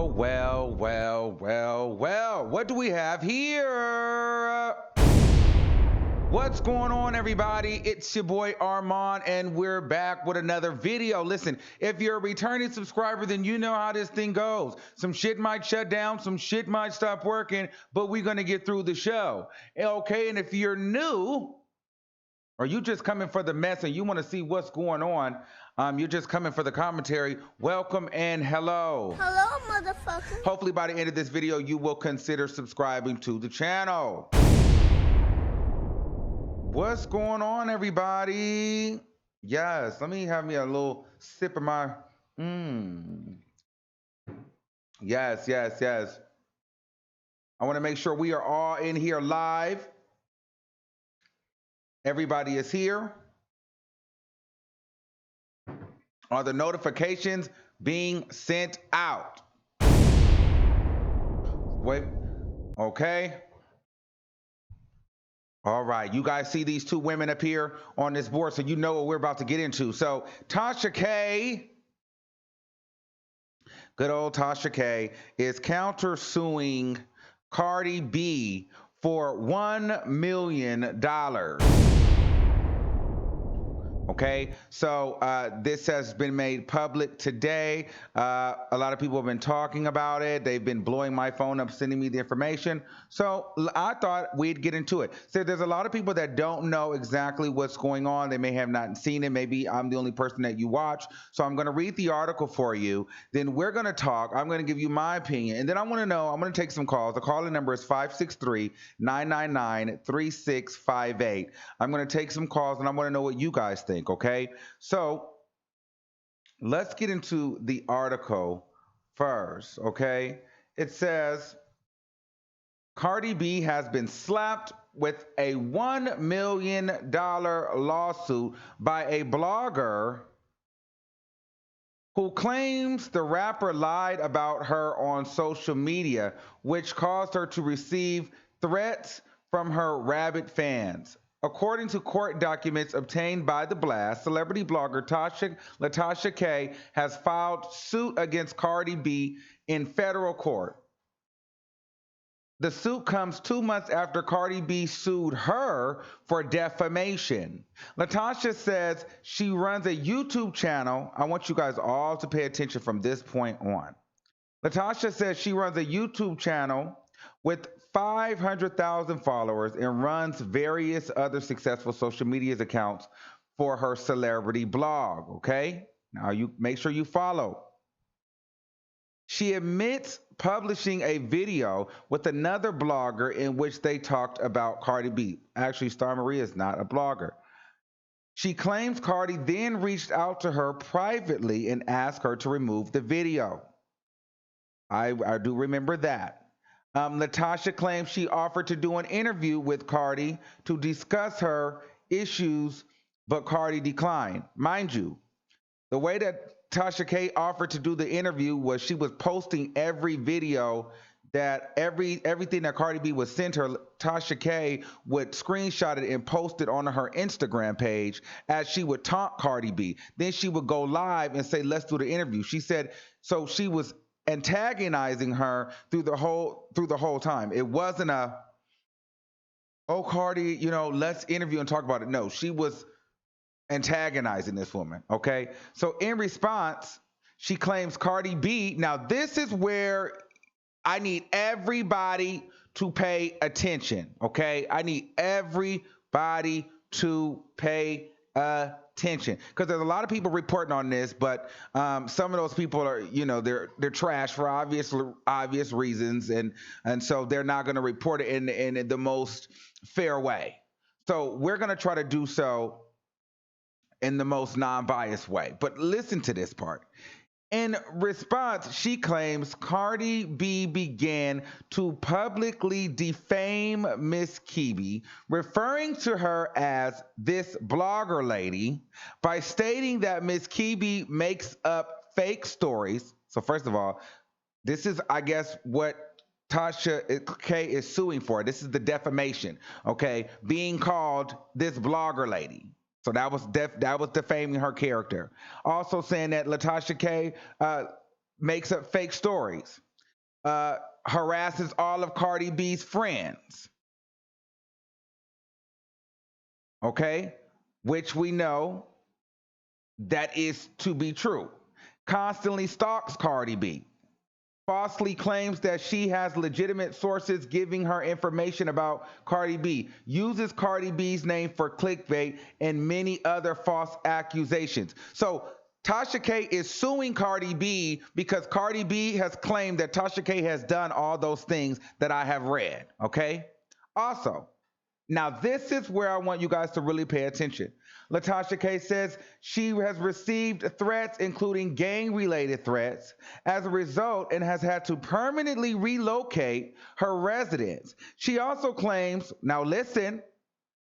Well. What do we have here? What's going on, everybody? It's your boy Armon, and we're back with another video. Listen, if you're a returning subscriber, then you know how this thing goes. Some shit might shut down, some shit might stop working, but we're going to get through the show. Okay, and if you're new, or you just coming for the mess and you want to see what's going on, you're just coming for the commentary, welcome and hello. Hello, motherfucker. Hopefully by the end of this video, you will consider subscribing to the channel. What's going on, everybody? Yes, let me have me a little sip of my, Yes. I want to make sure we are all in here live. Everybody is here. Are the notifications being sent out? Wait, okay. All right, you guys see these two women up here on this board, so you know what we're about to get into. So Tasha K, good old Tasha K, is countersuing Cardi B for $1 million. Okay, so this has been made public today. A lot of people have been talking about it. They've been blowing my phone up, sending me the information. So I thought we'd get into it. So there's a lot of people that don't know exactly what's going on. They may have not seen it. Maybe I'm the only person that you watch. So I'm going to read the article for you. Then we're going to talk. I'm going to give you my opinion. And then I want to know, I'm going to take some calls. The calling number is 563-999-3658. I'm going to take some calls and I want to know what you guys think. Okay, so let's get into the article first. Okay, it says Cardi B has been slapped with a $1 million lawsuit by a blogger who claims the rapper lied about her on social media, which caused her to receive threats from her rabid fans. According to court documents obtained by The Blast, celebrity blogger Latasha K has filed suit against Cardi B in federal court. The suit comes 2 months after Cardi B sued her for defamation. Latasha says she runs a YouTube channel. I want you guys all to pay attention from this point on. Latasha says she runs a YouTube channel with 500,000 followers and runs various other successful social media accounts for her celebrity blog. Okay, now you make sure you follow. She admits publishing a video with another blogger in which they talked about Cardi B. Actually, Star Maria is not a blogger. She claims Cardi then reached out to her privately and asked her to remove the video. I do remember that. Latasha claims she offered to do an interview with Cardi to discuss her issues, but Cardi declined. Mind you, the way that Tasha K offered to do the interview was she was posting every video that everything that Cardi B would send her. Tasha K would screenshot it and post it on her Instagram page as she would taunt Cardi B. Then she would go live and say, "Let's do the interview." She said, so she was antagonizing her through the whole time. It wasn't a, "Oh, Cardi, let's interview and talk about it." No, she was antagonizing this woman. Okay, so in response, she claims Cardi B. Now this is where I need everybody to pay attention. Okay, I need everybody to pay attention, because there's a lot of people reporting on this, but some of those people are, they're trash for obvious reasons, and so they're not going to report it in the most fair way. So we're going to try to do so in the most non-biased way. But listen to this part. In response, she claims Cardi B began to publicly defame Miss Kibi, referring to her as this blogger lady, by stating that Miss Kibi makes up fake stories. So first of all, this is, I guess, what Tasha K is suing for. This is the defamation, okay? Being called this blogger lady. So that was defaming her character. Also saying that Latasha K makes up fake stories. harasses all of Cardi B's friends. Okay, which we know that is to be true. Constantly stalks Cardi B. Falsely claims that she has legitimate sources giving her information about Cardi B. Uses Cardi B's name for clickbait and many other false accusations. So Tasha K is suing Cardi B because Cardi B has claimed that Tasha K has done all those things that I have read. Okay? Also, now, this is where I want you guys to really pay attention. Latasha K says she has received threats, including gang-related threats, as a result and has had to permanently relocate her residence. She also claims, now listen,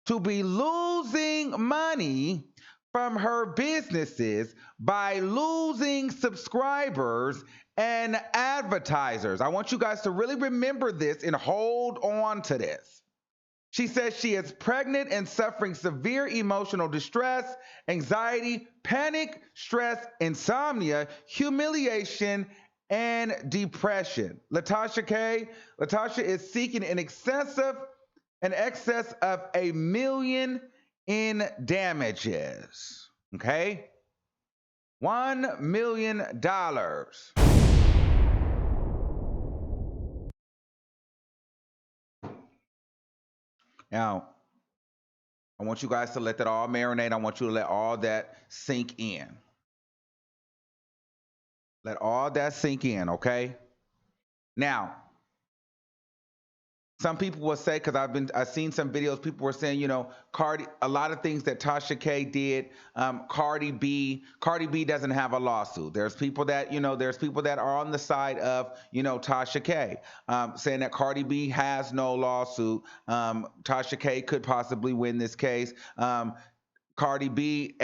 to be losing money from her businesses by losing subscribers and advertisers. I want you guys to really remember this and hold on to this. She says she is pregnant and suffering severe emotional distress, anxiety, panic, stress, insomnia, humiliation, and depression. Latasha is seeking in excess of $1 million in damages. Okay? $1 million. Now, I want you guys to let that all marinate. I want you to let all that sink in. Let all that sink in, okay? Now, some people will say, because I've seen some videos, people were saying, Cardi, a lot of things that Tasha K did, Cardi B doesn't have a lawsuit. There's people that are on the side of, Tasha K, saying that Cardi B has no lawsuit. Tasha K could possibly win this case. Cardi B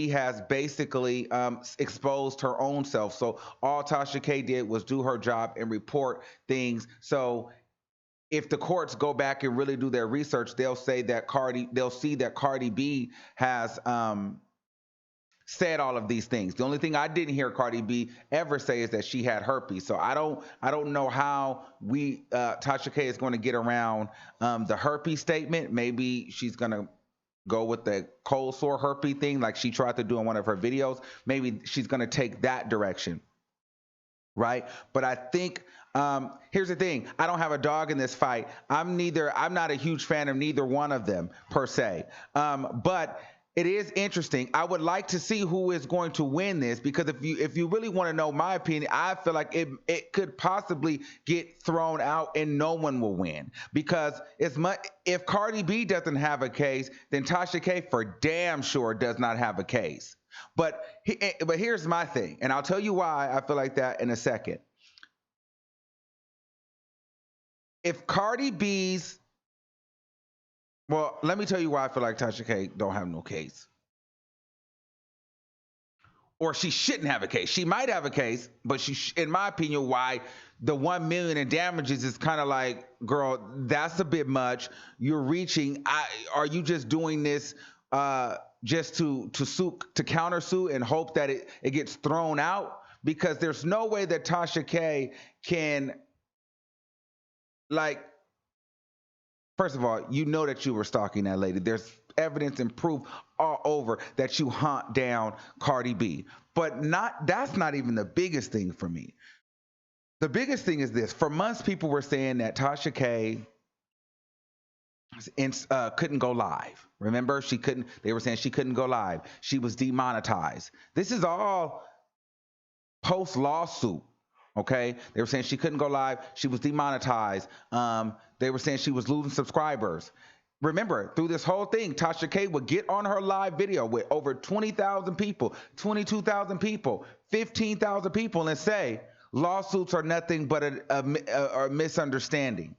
has basically exposed her own self. So all Tasha K did was do her job and report things. So if the courts go back and really do their research, they'll see that Cardi B has said all of these things. The only thing I didn't hear Cardi B ever say is that she had herpes. So I don't know how Tasha K is going to get around the herpes statement. Maybe she's going to go with the cold sore herpes thing like she tried to do in one of her videos. Maybe she's going to take that direction. Right? But I think here's the thing. I don't have a dog in this fight. I'm not a huge fan of neither one of them per se. But it is interesting. I would like to see who is going to win this, because if you really want to know my opinion, I feel like it could possibly get thrown out and no one will win, because if Cardi B doesn't have a case, then Tasha K for damn sure does not have a case. But here's my thing, and I'll tell you why I feel like that in a second. If Cardi B's, well, let me tell you why I feel like Tasha K don't have no case. Or she shouldn't have a case. She might have a case, but in my opinion, why the $1 million in damages is kind of like, girl, that's a bit much. You're reaching. Are you just doing this just to countersue and hope that it gets thrown out? Because there's no way that Tasha K can, like, first of all, you know that you were stalking that lady. There's evidence and proof all over that you hunt down Cardi B. But that's not even the biggest thing for me. The biggest thing is this. For months, people were saying that Tasha K couldn't go live. Remember, they were saying she couldn't go live. She was demonetized. This is all post-lawsuit. Okay, they were saying she couldn't go live. She was demonetized. They were saying she was losing subscribers. Remember, through this whole thing, Tasha K would get on her live video with over 20,000 people, 22,000 people, 15,000 people, and say lawsuits are nothing but a misunderstanding.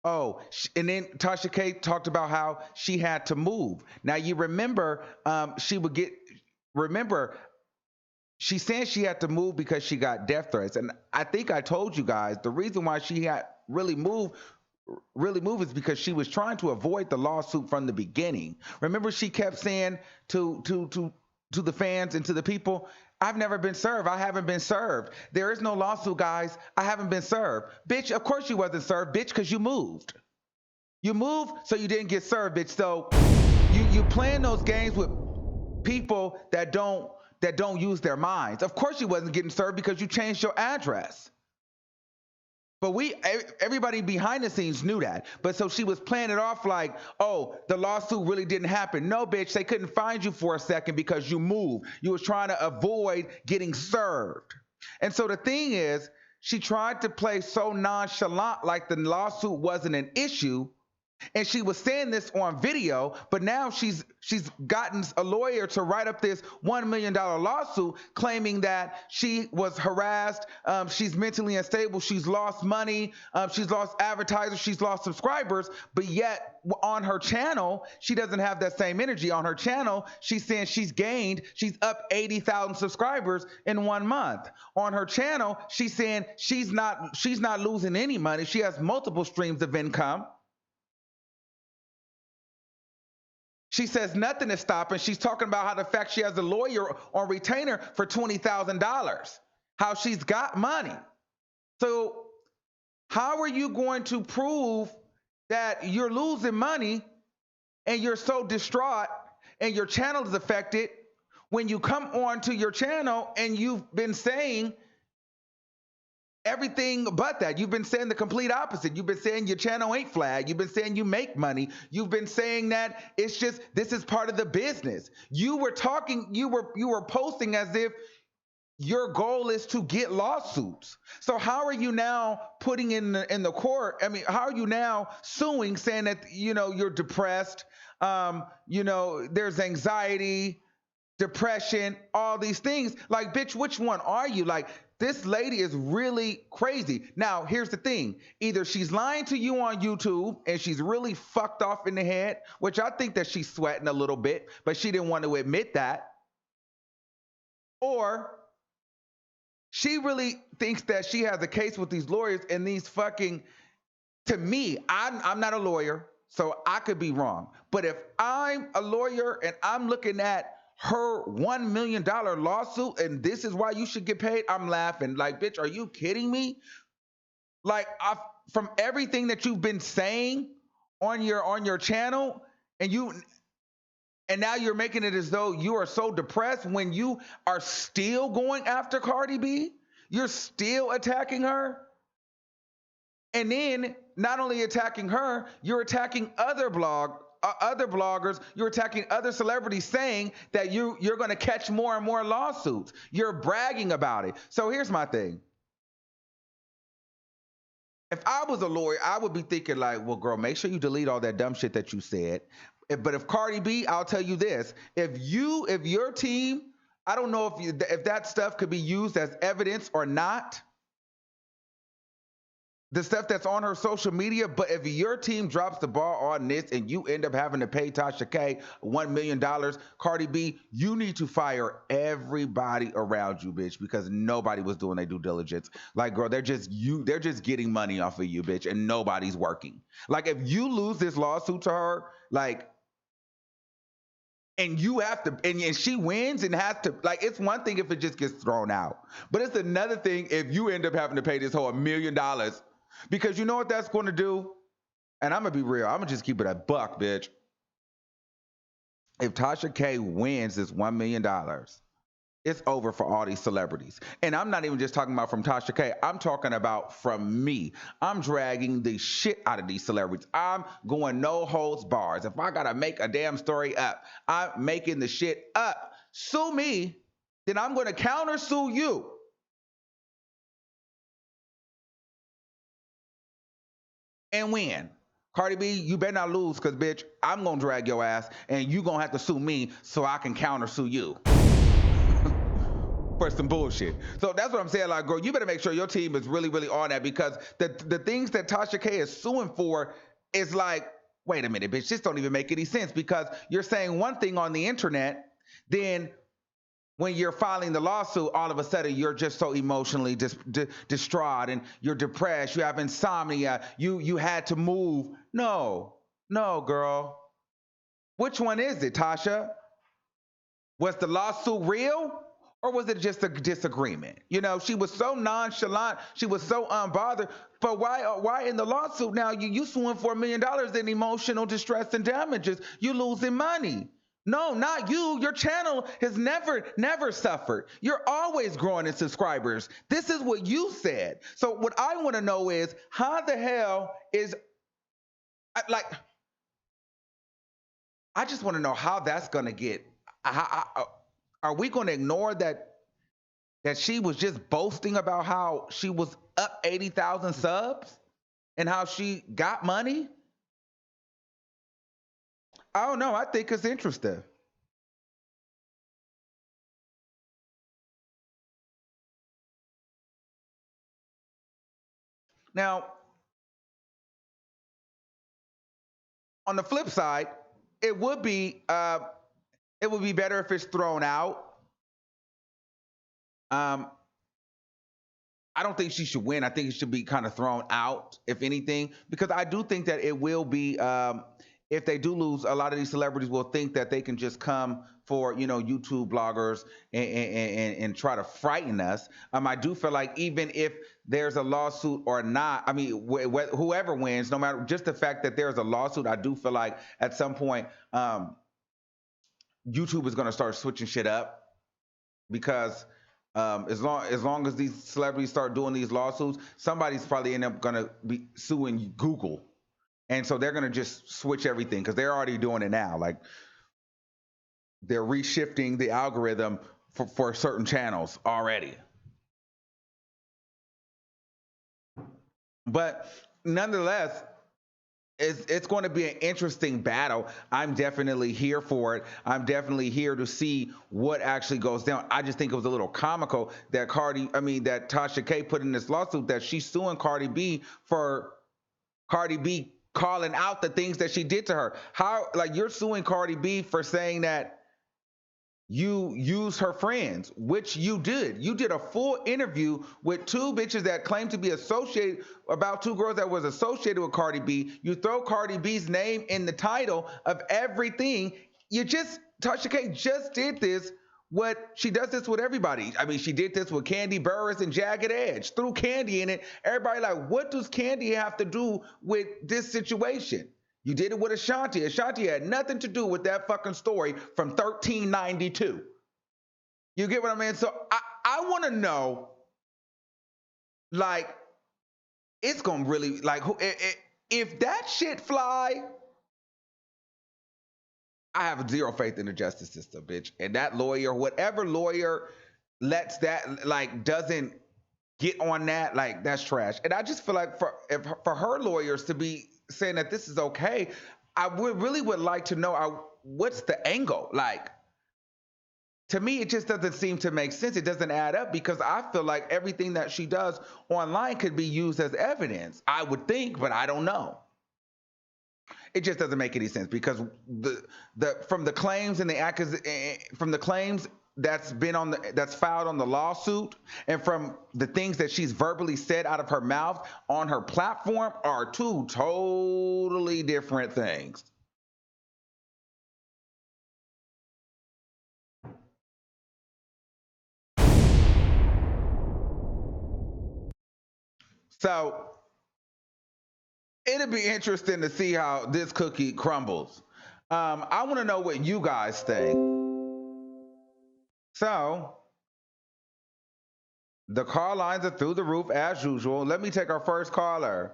Oh, and then Tasha K talked about how she had to move. Now you remember, she's saying she had to move because she got death threats. And I think I told you guys the reason why she had really move is because she was trying to avoid the lawsuit from the beginning. Remember, she kept saying to to the fans and to the people, I've never been served. I haven't been served. There is no lawsuit, guys. I haven't been served. Bitch, of course you wasn't served, bitch, because you moved. You moved, so you didn't get served, bitch. So you playing those games with people that don't use their minds. Of course you wasn't getting served because you changed your address. But everybody behind the scenes knew that. But so she was playing it off like, oh, the lawsuit really didn't happen. No, bitch, they couldn't find you for a second because you moved. You was trying to avoid getting served. And so the thing is, she tried to play so nonchalant like the lawsuit wasn't an issue, and she was saying this on video, but now she's gotten a lawyer to write up this $1 million lawsuit claiming that she was harassed, she's mentally unstable, she's lost money, she's lost advertisers, she's lost subscribers, but yet on her channel, she doesn't have that same energy. On her channel, she's saying she's up 80,000 subscribers in 1 month. On her channel, she's saying she's not losing any money. She has multiple streams of income. She says nothing is stopping. She's talking about how the fact she has a lawyer on retainer for $20,000, how she's got money. So how are you going to prove that you're losing money and you're so distraught and your channel is affected when you come on to your channel and you've been saying everything but that? You've been saying the complete opposite. You've been saying your channel ain't flagged. You've been saying you make money. You've been saying that it's just, this is part of the business. You were posting as if your goal is to get lawsuits. So how are you now putting in the court? I mean, how are you now suing, saying that, you're depressed, there's anxiety, depression, all these things? Like, bitch, which one are you? Like, this lady is really crazy. Now, here's the thing. Either she's lying to you on YouTube and she's really fucked off in the head, which I think that she's sweating a little bit, but she didn't want to admit that. Or she really thinks that she has a case with these lawyers and these fucking, to me, I'm not a lawyer, so I could be wrong. But if I'm a lawyer and I'm looking at her $1 million lawsuit and this is why you should get paid, I'm laughing. Like, bitch, are you kidding me? Like, from everything that you've been saying on your channel, and now you're making it as though you are so depressed when you are still going after Cardi B. You're still attacking her. And then not only attacking her, you're attacking other bloggers, you're attacking other celebrities, saying that you're going to catch more and more lawsuits. You're bragging about it. So here's my thing. If I was a lawyer, I would be thinking like, well, girl, make sure you delete all that dumb shit that you said. But if Cardi B, I'll tell you this: if your team, I don't know if that stuff could be used as evidence or not, the stuff that's on her social media, but if your team drops the ball on this and you end up having to pay Tasha K $1 million, Cardi B, you need to fire everybody around you, bitch, because nobody was doing their due diligence. Like, girl, they're just getting money off of you, bitch, and nobody's working. Like, if you lose this lawsuit to her, like, and you have to, and she wins and has to, like, it's one thing if it just gets thrown out, but it's another thing if you end up having to pay this whole $1 million. Because you know what that's going to do? And I'm going to be real. I'm going to just keep it a buck, bitch. If Tasha K wins this $1 million, it's over for all these celebrities. And I'm not even just talking about from Tasha K. I'm talking about from me. I'm dragging the shit out of these celebrities. I'm going no holds bars. If I got to make a damn story up, I'm making the shit up. Sue me, then I'm going to counter sue you. And win. Cardi B, you better not lose, because, bitch, I'm going to drag your ass, and you going to have to sue me so I can counter sue you for some bullshit. So that's what I'm saying. Like, girl, you better make sure your team is really, really on that, because the things that Tasha K is suing for is like, wait a minute, bitch, this don't even make any sense, because you're saying one thing on the internet, then when you're filing the lawsuit, all of a sudden you're just so emotionally distraught and you're depressed, you have insomnia, you had to move. No, girl. Which one is it, Tasha? Was the lawsuit real? Or was it just a disagreement? You know, she was so nonchalant, she was so unbothered. But why in the lawsuit now you suing for $1 million in emotional distress and damages? You losing money. No, not you. Your channel has never suffered. You're always growing in subscribers. This is what you said. So what I want to know is how the hell is like I just want to know how that's going to get. Are we going to ignore that she was just boasting about how she was up 80,000 subs and how she got money? I don't know. I think it's interesting. Now, on the flip side, it would be uh, it would be better if it's thrown out. Um, I don't think she should win. I think it should be kind of thrown out, if anything, because I do think that it will be. If they do lose, a lot of these celebrities will think that they can just come for YouTube bloggers and try to frighten us. I do feel like even if there's a lawsuit or not, I mean, whoever wins, no matter just the fact that there's a lawsuit, I do feel like at some point YouTube is going to start switching shit up because as long as these celebrities start doing these lawsuits, somebody's probably end up gonna be suing Google, and so they're gonna just switch everything because they're already doing it now. Like they're reshifting the algorithm for certain channels already. But nonetheless, it's going to be an interesting battle. I'm definitely here for it. I'm definitely here to see what actually goes down. I just think it was a little comical that that Tasha K put in this lawsuit that she's suing Cardi B for Cardi B calling out the things that she did to her. How, like, you're suing Cardi B for saying that you use her friends, which you did. You did a full interview with two bitches that claim to be associated, about two girls that was associated with Cardi B. You throw Cardi B's name in the title of everything. Tasha K just did this. She does this with everybody. I mean, she did this with Candy Burris and Jagged Edge. Threw Candy in it. Everybody like, what does Candy have to do with this situation? You did it with Ashanti. Ashanti had nothing to do with that fucking story from 1392. You get what I mean? So I want to know, like, it's going to really, like, if that shit fly, I have zero faith in the justice system, bitch. And that lawyer, whatever lawyer lets that, like, doesn't get on that, like, that's trash. And I just feel like for her lawyers to be saying that this is okay, I would like to know what's the angle. Like, to me, it just doesn't seem to make sense. It doesn't add up because I feel like everything that she does online could be used as evidence. I would think, but I don't know. It just doesn't make any sense because from the claims and from the claims that's filed on the lawsuit and from the things that she's verbally said out of her mouth on her platform are two totally different things. So it'll be interesting to see how this cookie crumbles. I want to know what you guys think. So the call lines are through the roof as usual. Let me take our first caller.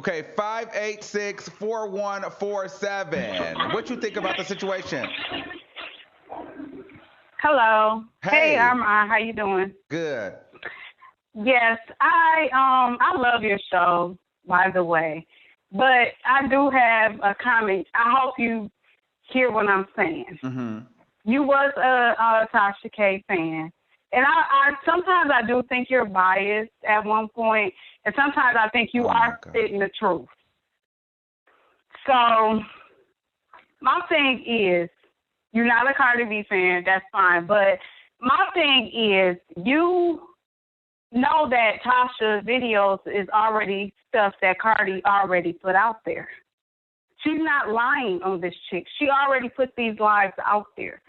Okay, 586-4147. What you think about the situation? Hello. Hey. Hey, Armon. How you doing? Good. Yes, I love your show, by the way. But I do have a comment. I hope you hear what I'm saying. Mm-hmm. You was a Tasha K fan. And I sometimes I do think you're biased at one point, and sometimes I think you are spitting the truth. So my thing is, you're not a Cardi B fan, that's fine. But my thing is, you know that Tasha's videos is already stuff that Cardi already put out there. She's not lying on this chick. She already put these lives out there.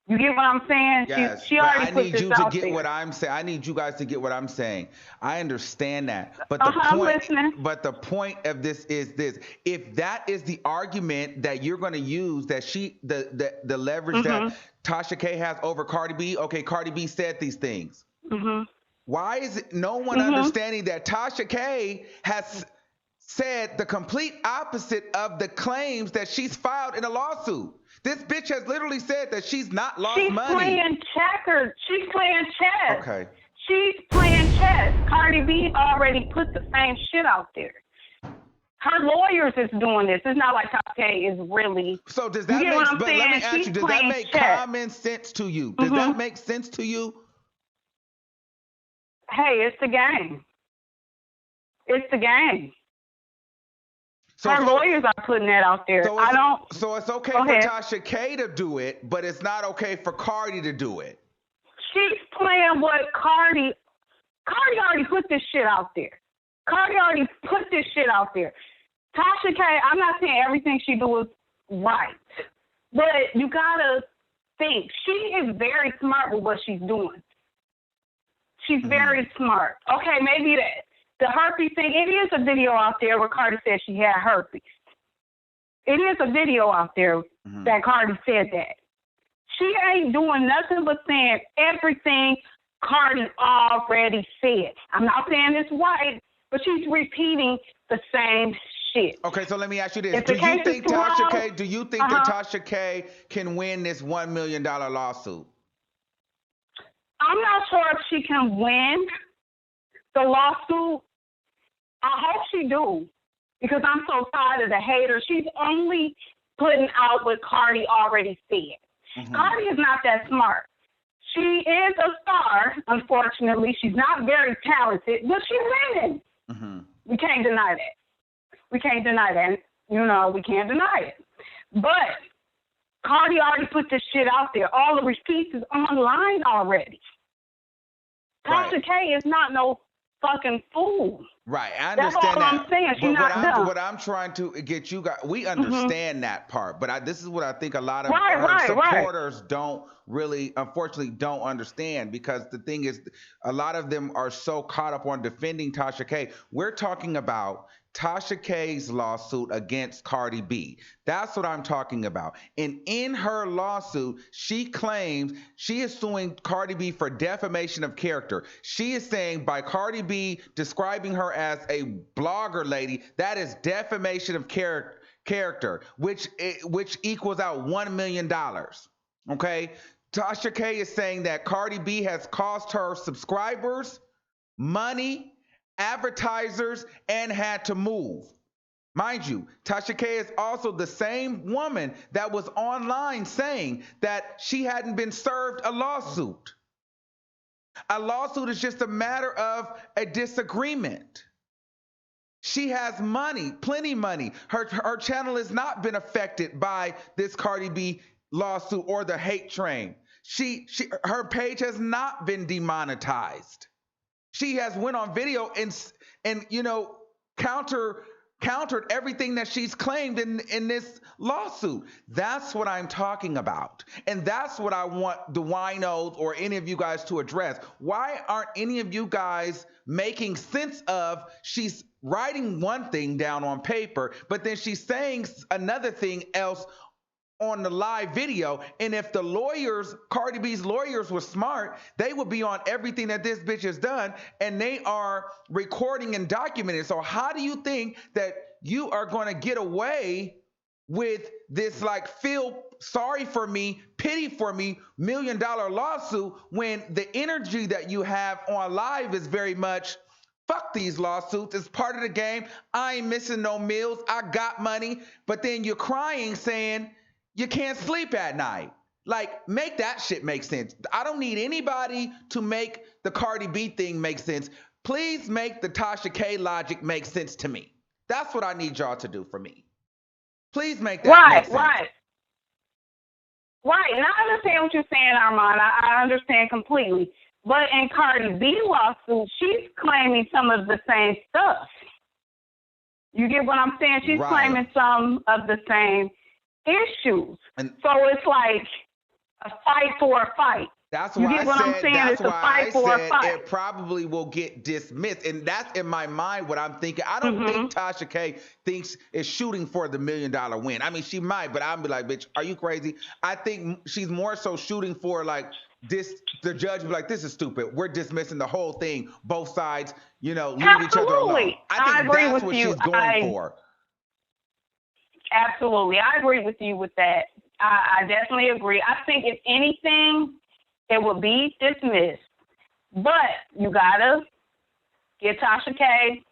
You get what I'm saying? Yes, She but already I put need this you to out get there. what I'm saying. I need you guys to get what I'm saying. I understand that, but I'm listening. the point of this is this: if that is the argument that you're going to use, that the leverage that Mhm. Tasha K has over Cardi B. Okay, Cardi B said these things. Mhm. Why is it no one Mhm. understanding that Tasha K has said the complete opposite of the claims that she's filed in a lawsuit? This bitch has literally said that she's not lost She's money. playing checkers. She's playing chess. Okay. She's playing chess. Cardi B already put the same shit out there. Her lawyers is doing this. It's not like Top K is really. So does You that get what make, I'm but let me saying? ask She's you, does that playing make chess. common sense to you? Does Mhm. that make sense to you? Hey, it's the game. It's the game. So Her lawyers are putting that out there. so I it's don't. so it's okay Go for ahead. Tasha K to do it, but it's not okay for Cardi to do it. She's playing what Cardi already put this shit out there. Cardi already put this shit out there. Tasha K, I'm not saying everything she do is right, but you gotta think. She is very smart with what she's doing. She's very smart. Okay, maybe the herpes thing, it is a video out there where Cardi said she had herpes. It is a video out there that Cardi said that. She ain't doing nothing but saying everything Cardi already said. I'm not saying it's right, but she's repeating the same shit. Okay, so let me ask you this: If the Do you case think is Tasha wrong, K? Do you think that Tasha K can win this $1 million lawsuit? I'm not sure if she can win the lawsuit. I hope she do, because I'm so tired of the haters. She's only putting out what Cardi already said. Cardi is not that smart. She is a star, unfortunately. She's not very talented, but she's winning. We can't deny that. We can't deny that. You know, we can't deny it. But Cardi already put this shit out there. All the receipts is online already. Tasha K is not no fucking fool. Right, I That's understand all I'm saying. She's not dumb. what I'm trying to get you guys, we understand that part, but this is what I think a lot of Right, her right. supporters don't really, unfortunately, don't understand, because the thing is, a lot of them are so caught up on defending Tasha K. We're talking about Tasha K's lawsuit against Cardi B. That's what I'm talking about. And in her lawsuit, she claims she is suing Cardi B for defamation of character. She is saying by Cardi B describing her as a blogger lady, that is defamation of character, which equals out $1 million. Okay? Tasha K is saying that Cardi B has cost her subscribers, money, advertisers, and had to move. Mind you, Tasha K is also the same woman that was online saying that she hadn't been served a lawsuit. A lawsuit is just a matter of a disagreement. She has money, plenty money. Her channel has not been affected by this Cardi B lawsuit or the hate train. Her page has not been demonetized. She has went on video and countered everything that she's claimed in this lawsuit. That's what I'm talking about. And that's what I want the winos or any of you guys to address. Why aren't any of you guys making sense of she's writing one thing down on paper, but then she's saying another thing else on the live video? And if the lawyers, Cardi B's lawyers, were smart, they would be on everything that this bitch has done, and they are recording and documenting. So how do you think that you are going to get away with this, like, feel sorry for me, pity for me, $1 million lawsuit, when the energy that you have on live is very much, fuck these lawsuits, it's part of the game, I ain't missing no meals, I got money, but then you're crying saying you can't sleep at night? Like, make that shit make sense. I don't need anybody to make the Cardi B thing make sense. Please make the Tasha K logic make sense to me. That's what I need y'all to do for me. Please make that make sense. Right. And I understand what you're saying, Armon. I understand completely. But in Cardi B lawsuit, she's claiming some of the same stuff. You get what I'm saying? She's claiming some of the same issues. And so it's like, A fight for a fight. That's You why get I what I'm said. saying? That's It's a why I fight for a said fight. it probably will get dismissed, and that's in my mind what I'm thinking. I don't think Mhm. Tasha K thinks is shooting for the $1 million win. I mean, she might, but I'm be like, bitch, are you crazy? I think she's more so shooting for like this. The judge be like, this is stupid. We're dismissing the whole thing. Both sides, leave each other alone. Absolutely. I I think agree that's with what you. she's going I for. absolutely. I agree with you with that. I definitely agree. I think if anything, it would be dismissed. But you gotta give Tasha K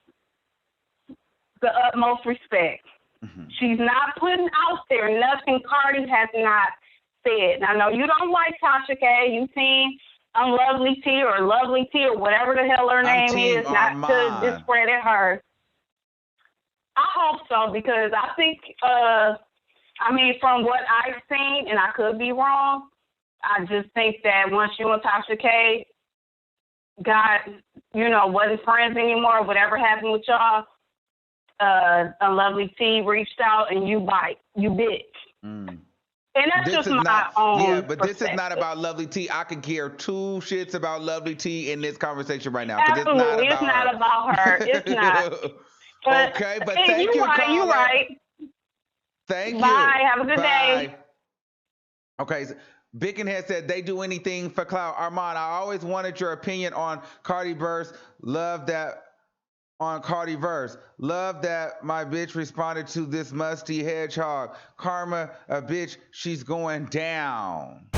the utmost respect. Mhm. She's not putting out there nothing Cardi has not said. I know you don't like Tasha K. You seen Unlovely T or Lovely T or whatever the hell her I'm name Team is, not to Armon. discredit her. I hope so because I think, from what I've seen, and I could be wrong, I just think that once you and Tasha K wasn't friends anymore, whatever happened with y'all, Unlovely T reached out and you bit. Mm. And that's This just is my not, yeah, own but this is not perspective. about Lovely T. I could care two shits about Lovely T in this conversation right now because it's not Absolutely. It's about not about her. It's not. her. But Okay, but hey, thank you're you, right. You're caller. right. Thank you. Bye. Have a good day. Bye. Okay, so Bickenhead said they do anything for clout. Armand, I always wanted your opinion on Cardi verse. Love that on Cardi verse. Love that my bitch responded to this musty hedgehog. Karma, a bitch, she's going down.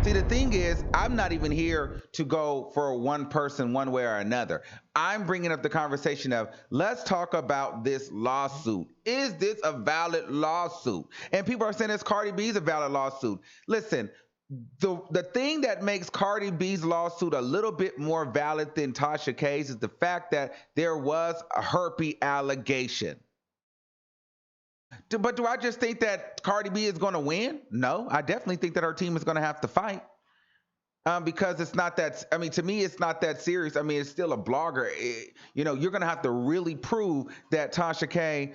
See, the thing is, I'm not even here to go for one person one way or another. I'm bringing up the conversation of let's talk about this lawsuit. Is this a valid lawsuit? And people are saying this Cardi B's a valid lawsuit. Listen, the thing that makes Cardi B's lawsuit a little bit more valid than Tasha K's is the fact that there was a herpes allegation. But do I just think that Cardi B is going to win? No, I definitely think that her team is going to have to fight. Because it's not that. I mean, to me, it's not that serious. I mean, it's still a blogger. You're going to have to really prove that Tasha K,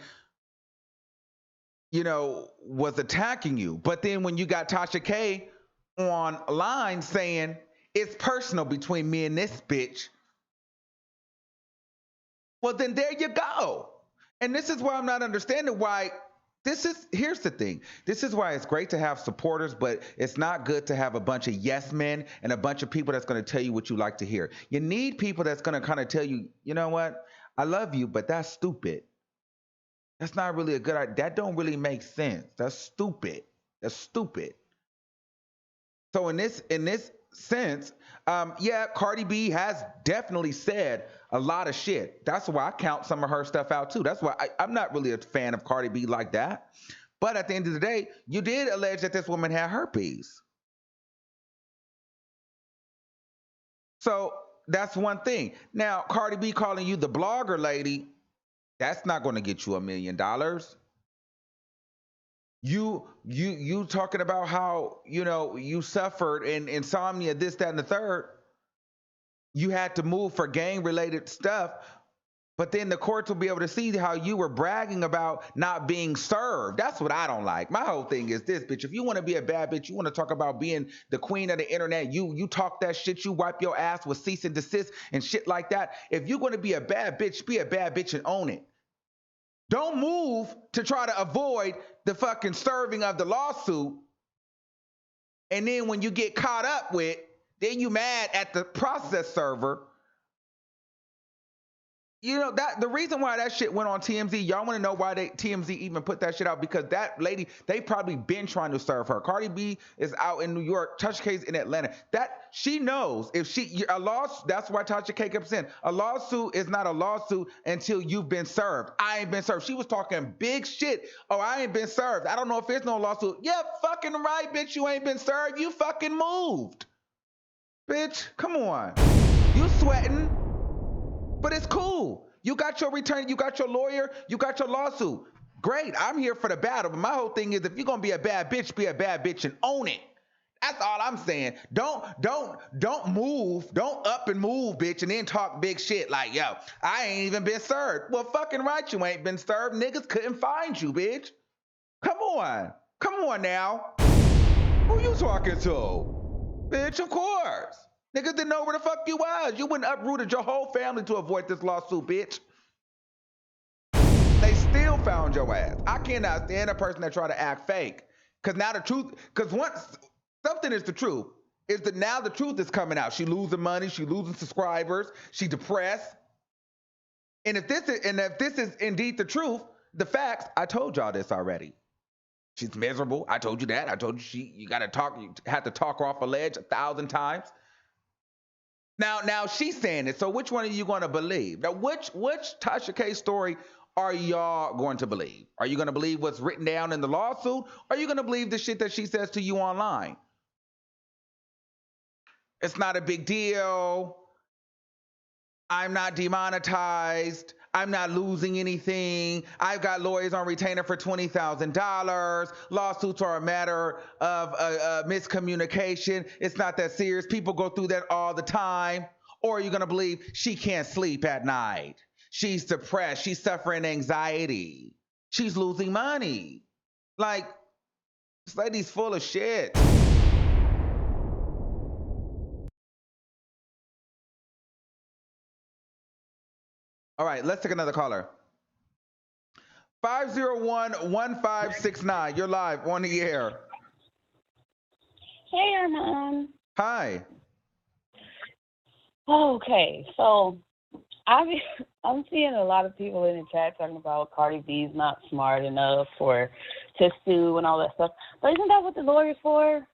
was attacking you. But then when you got Tasha K online saying it's personal between me and this bitch, well, then there you go. And this is why I'm not understanding why. Here's the thing. This is why it's great to have supporters, but it's not good to have a bunch of yes men and a bunch of people that's going to tell you what you like to hear. You need people that's going to kind of tell you, you know what? I love you, but that's stupid. That's not really a good idea. That don't really make sense. That's stupid. That's stupid. So in this sense, yeah, Cardi B has definitely said a lot of shit. That's why I count some of her stuff out too. That's why I'm not really a fan of Cardi B like that. But at the end of the day, you did allege that this woman had herpes. So that's one thing. Now, Cardi B calling you the blogger lady, that's not going to get you $1 million. You talking about how you suffered in insomnia, this, that, and the third. You had to move for gang related stuff, but then the courts will be able to see how you were bragging about not being served. That's what I don't like. My whole thing is this, bitch. If you want to be a bad bitch, you want to talk about being the queen of the internet, you talk that shit, you wipe your ass with cease and desist and shit like that. If you're going to be a bad bitch and own it. Don't move to try to avoid the fucking serving of the lawsuit. And then when you get caught up with, then you mad at the process server. That the reason why that shit went on TMZ, y'all want to know why TMZ even put that shit out? Because that lady, they probably been trying to serve her. Cardi B is out in New York, Tasha K's in Atlanta. That she knows if a lawsuit, that's why Tasha K kept saying a lawsuit is not a lawsuit until you've been served. I ain't been served. She was talking big shit. Oh, I ain't been served. I don't know if there's no lawsuit. Yeah, fucking right, bitch. You ain't been served. You fucking moved. Bitch, come on. You sweating. But it's cool. You got your return, you got your lawyer, you got your lawsuit. Great. I'm here for the battle. But my whole thing is if you're gonna be a bad bitch and own it. That's all I'm saying. Don't move. Don't up and move, bitch, and then talk big shit like, yo, I ain't even been served. Well, fucking right, you ain't been served. Niggas couldn't find you, bitch. Come on. Come on now. Who you talking to? Bitch, of course. Niggas didn't know where the fuck you was. You wouldn't uprooted your whole family to avoid this lawsuit, bitch. They still found your ass. I cannot stand a person that try to act fake. Cause now the truth, cause once something is the truth, is that now the truth is coming out. She losing money, she losing subscribers, she depressed. And if this is indeed the truth, the facts, I told y'all this already. She's miserable. I told you that. I told you you have to talk her off a ledge 1,000 times. Now she's saying it. So which one are you going to believe? Now, which Tasha K story are y'all going to believe? Are you going to believe what's written down in the lawsuit? Or are you going to believe the shit that she says to you online? It's not a big deal. I'm not demonetized. I'm not losing anything. I've got lawyers on retainer for $20,000. Lawsuits are a matter of miscommunication. It's not that serious. People go through that all the time. Or are you going to believe she can't sleep at night? She's depressed. She's suffering anxiety. She's losing money. Like, this lady's full of shit. All right, let's take another caller. 501-1569. You're live on the air. Hey, Armon. Hi. Okay, so I'm seeing a lot of people in the chat talking about Cardi B's not smart enough to sue and all that stuff. But isn't that what the lawyer's for?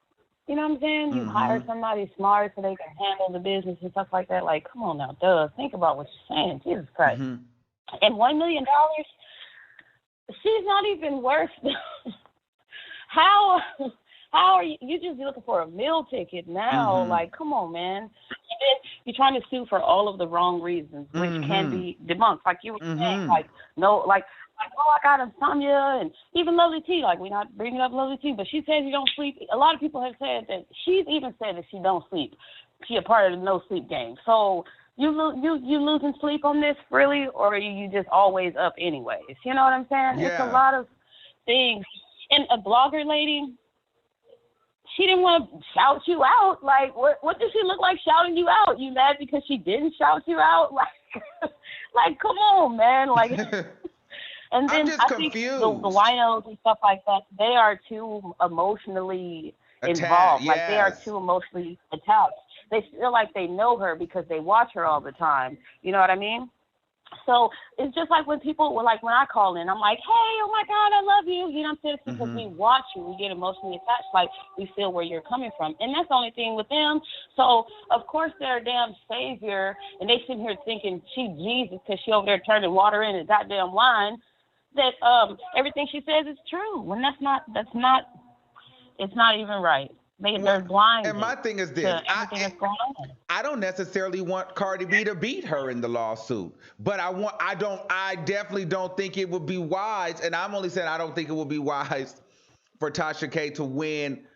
You know what I'm saying? You hire somebody smart so they can handle the business and stuff like that. Like, come on now, think about what you're saying. Jesus Christ. And $1 million, she's not even worth how are you just looking for a meal ticket now? Like, come on, man. And then you're trying to sue for all of the wrong reasons, which can be debunked. Like you were saying, like, oh, I got insomnia, and even Lovely T, like, we're not bringing up Lovely T, but she says you don't sleep. A lot of people have said that she's even said that she don't sleep. She a part of the no sleep game. So you losing sleep on this, really, or are you just always up anyways? You know what I'm saying? Yeah. It's a lot of things. And a blogger lady, she didn't want to shout you out. Like, what does she look like shouting you out? You mad because she didn't shout you out? Like come on, man. Like, and then I'm just confused. Think the winos and stuff like that, they are too emotionally involved. Yes. Like, they are too emotionally attached. They feel like they know her because they watch her all the time. You know what I mean? So it's just like when people when I call in, I'm like, hey, oh my God, I love you. You know what I'm saying? It's because we watch you, we get emotionally attached, like we feel where you're coming from. And that's the only thing with them. So of course they're a damn savior, and they sitting here thinking she Jesus because she over there turning water in a goddamn wine, that everything she says is true. When it's not even right. They're blind. And my thing is this: I don't necessarily want Cardi B to beat her in the lawsuit, but I definitely don't think it would be wise. And I'm only saying I don't think it would be wise for Tasha K to win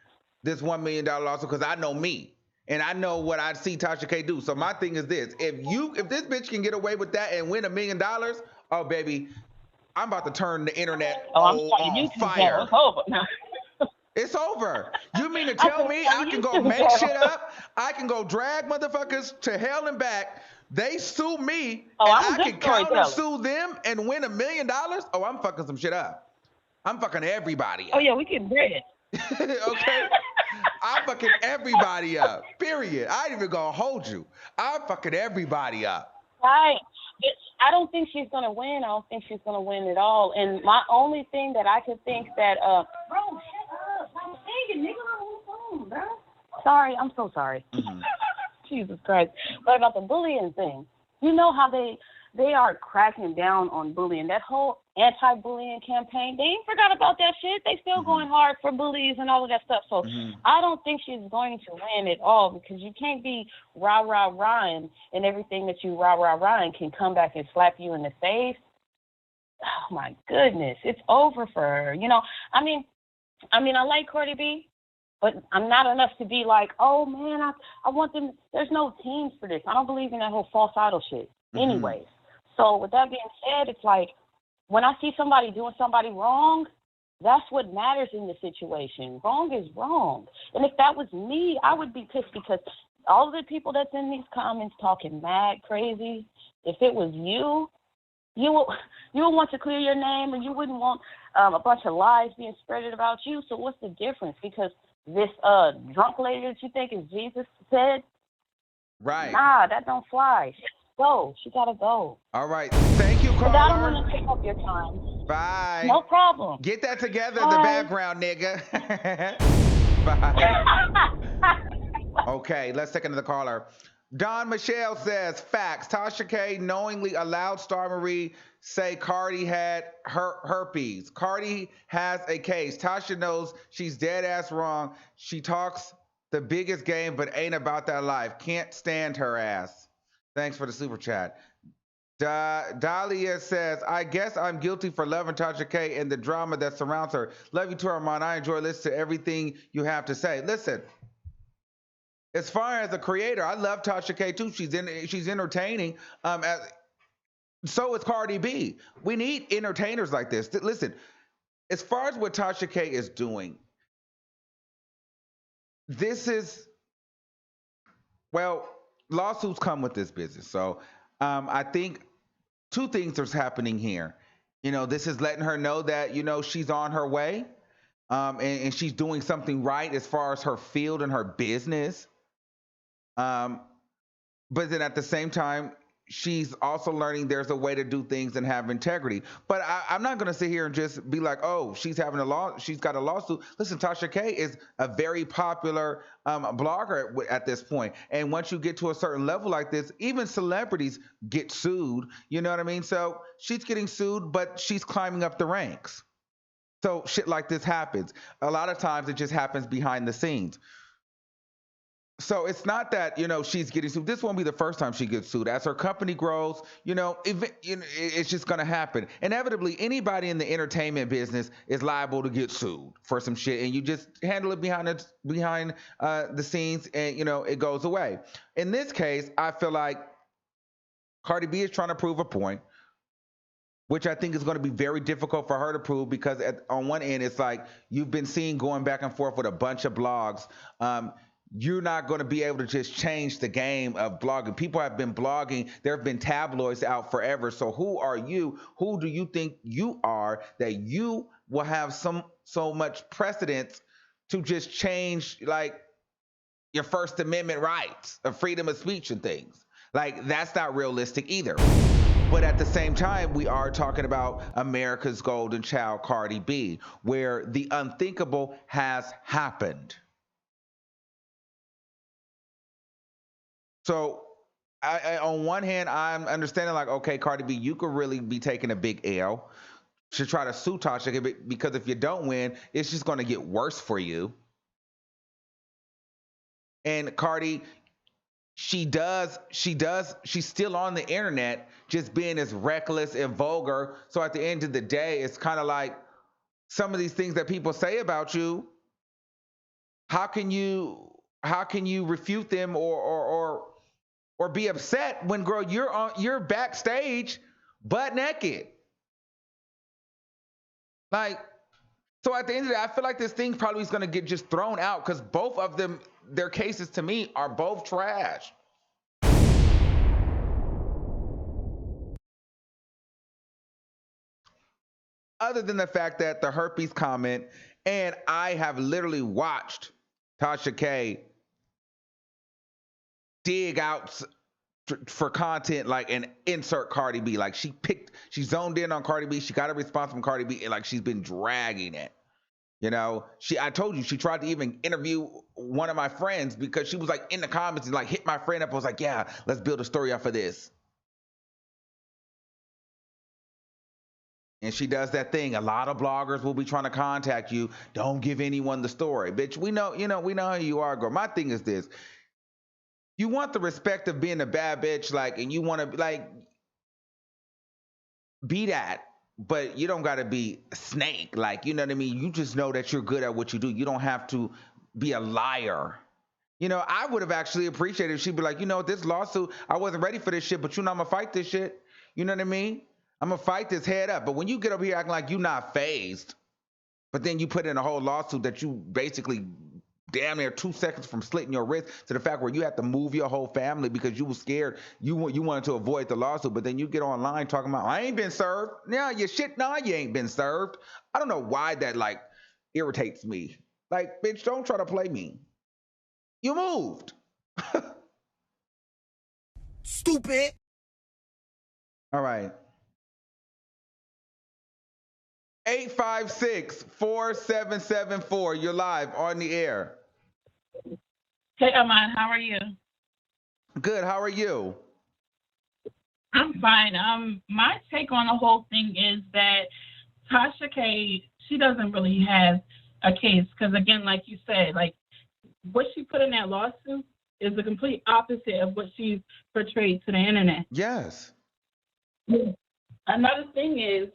this $1 million lawsuit, because I know me and I know what I see Tasha K do. So my thing is this: if this bitch can get away with that and win $1 million, oh baby, I'm about to turn the internet on fire. It's over. It's over. You mean to tell me I can go make shit up? I can go drag motherfuckers to hell and back. They sue me, and I can counter sue them and win $1 million? Oh, I'm fucking some shit up. I'm fucking everybody up. Oh, yeah, we can bread. Okay? I'm fucking everybody up. Period. I ain't even gonna hold you. I'm fucking everybody up. Right. I don't think she's going to win. I don't think she's going to win at all. And my only thing that I could think that, bro, shut up. I'm singing, nigga, on the phone, bro. Sorry, I'm so sorry. Jesus Christ. But about the bullying thing, you know how they are cracking down on bullying. That whole anti-bullying campaign, they ain't forgot about that shit. They still going hard for bullies and all of that stuff. So I don't think she's going to win at all, because you can't be rah-rah-rahing, and everything that you rah-rah-rahing can come back and slap you in the face. Oh, my goodness. It's over for her. You know, I mean, I like Cardi B, but I'm not enough to be like, oh, man, I want them. There's no teams for this. I don't believe in that whole false idol shit anyways. So with that being said, it's like, when I see somebody doing somebody wrong, That's what matters in the situation. Wrong is wrong. And if that was me, I would be pissed because all of the people that's in these comments talking mad crazy, if it was you, you would want to clear your name and you wouldn't want a bunch of lies being spread about you. So what's the difference? Because this drunk lady that you think is Jesus said, Right. nah, that don't fly. Go. She gotta go. All right. Thank you, But I don't caller. want to take up your time. Bye. No problem. Get that together in Bye. the background, nigga. Bye. Okay, let's take another caller. Don Michelle says, facts. Tasha K knowingly allowed Star Marie say Cardi had herpes. Cardi has a case. Tasha knows she's dead ass wrong. She talks the biggest game, but ain't about that life. Can't stand her ass. Thanks for the super chat. Dahlia says, I guess I'm guilty for loving Tasha K and the drama that surrounds her. Love you too, Armon. I enjoy listening to everything you have to say. Listen, as far as a creator, I love Tasha K too. She's entertaining. So is Cardi B. We need entertainers like this. Listen, as far as what Tasha K is doing, this is, well, lawsuits come with this business. So I think two things are happening here. This is letting her know that, she's on her way, and she's doing something right as far as her field and her business. But then at the same time, she's also learning there's a way to do things and have integrity. But I'm not going to sit here and just be like, oh, she's got a lawsuit. Listen, Tasha K is a very popular blogger at this point. And once you get to a certain level like this, even celebrities get sued. You know what I mean? So she's getting sued, but she's climbing up the ranks. So shit like this happens. A lot of times it just happens behind the scenes. So it's not that, she's getting sued. This won't be the first time she gets sued. As her company grows, it's just going to happen. Inevitably, anybody in the entertainment business is liable to get sued for some shit, and you just handle it behind the scenes, and, it goes away. In this case, I feel like Cardi B is trying to prove a point, which I think is going to be very difficult for her to prove because on one end, it's like you've been seen going back and forth with a bunch of blogs. You're not going to be able to just change the game of blogging. People have been blogging. There have been tabloids out forever. So who are you? Who do you think you are that you will have so much precedence to just change like your First Amendment rights of freedom of speech and things? Like, that's not realistic either. But at the same time, we are talking about America's golden child, Cardi B, where the unthinkable has happened. So on one hand, I'm understanding like, okay, Cardi B, you could really be taking a big L to try to sue Tasha because if you don't win, it's just going to get worse for you. And Cardi, she's still on the internet, just being as reckless and vulgar. So at the end of the day, it's kind of like some of these things that people say about you. How can you refute them or be upset when, girl, you're backstage butt naked? Like, so at the end of the day, I feel like this thing probably is going to get just thrown out because both of them, their cases to me are both trash. Other than the fact that the herpes comment, and I have literally watched Tasha K dig out for content like and insert Cardi B. Like she zoned in on Cardi B. She got a response from Cardi B, and like she's been dragging it. I told you she tried to even interview one of my friends because she was like in the comments and like hit my friend up. I was like, yeah, let's build a story off of this. And she does that thing. A lot of bloggers will be trying to contact you. Don't give anyone the story. Bitch, we know how you are, girl. My thing is this. You want the respect of being a bad bitch, like, and you want to like be that, but you don't got to be a snake. Like, you know what I mean? You just know that you're good at what you do. You don't have to be a liar. I would have actually appreciated if she'd be like, this lawsuit, I wasn't ready for this shit, but I'm going to fight this shit. You know what I mean? I'm going to fight this head up. But when you get up here acting like you're not fazed, But then you put in a whole lawsuit that you basically damn near 2 seconds from slitting your wrist to the fact where you have to move your whole family because you were scared. You wanted to avoid the lawsuit, but then you get online talking about I ain't been served. Yeah, you shit. Nah, you ain't been served. I don't know why that like irritates me. Like, bitch, don't try to play me. You moved. Stupid. All right. 856-4774. You're live on the air. Hey, Armon, how are you? Good. How are you? I'm fine. My take on the whole thing is that Tasha K, she doesn't really have a case because, again, like you said, like what she put in that lawsuit is the complete opposite of what she's portrayed to the internet. Yes. Another thing is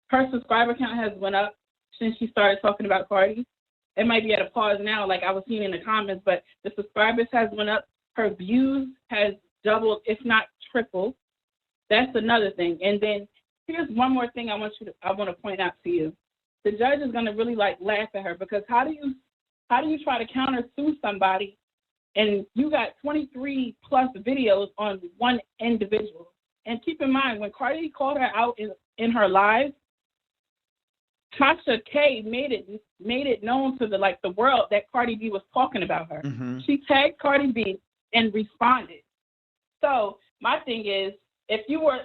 her subscriber count has went up since she started talking about Cardi. It might be at a pause now, like I was seeing in the comments, but the subscribers has went up. Her views has doubled, if not tripled. That's another thing. And then here's one more thing I want to point out to you. The judge is going to really like laugh at her because how do you try to counter sue somebody and you got 23 plus videos on one individual? And keep in mind, when Cardi called her out in her live, Tasha K made it known to the world that Cardi B was talking about her. Mm-hmm. She tagged Cardi B and responded. So my thing is, if you were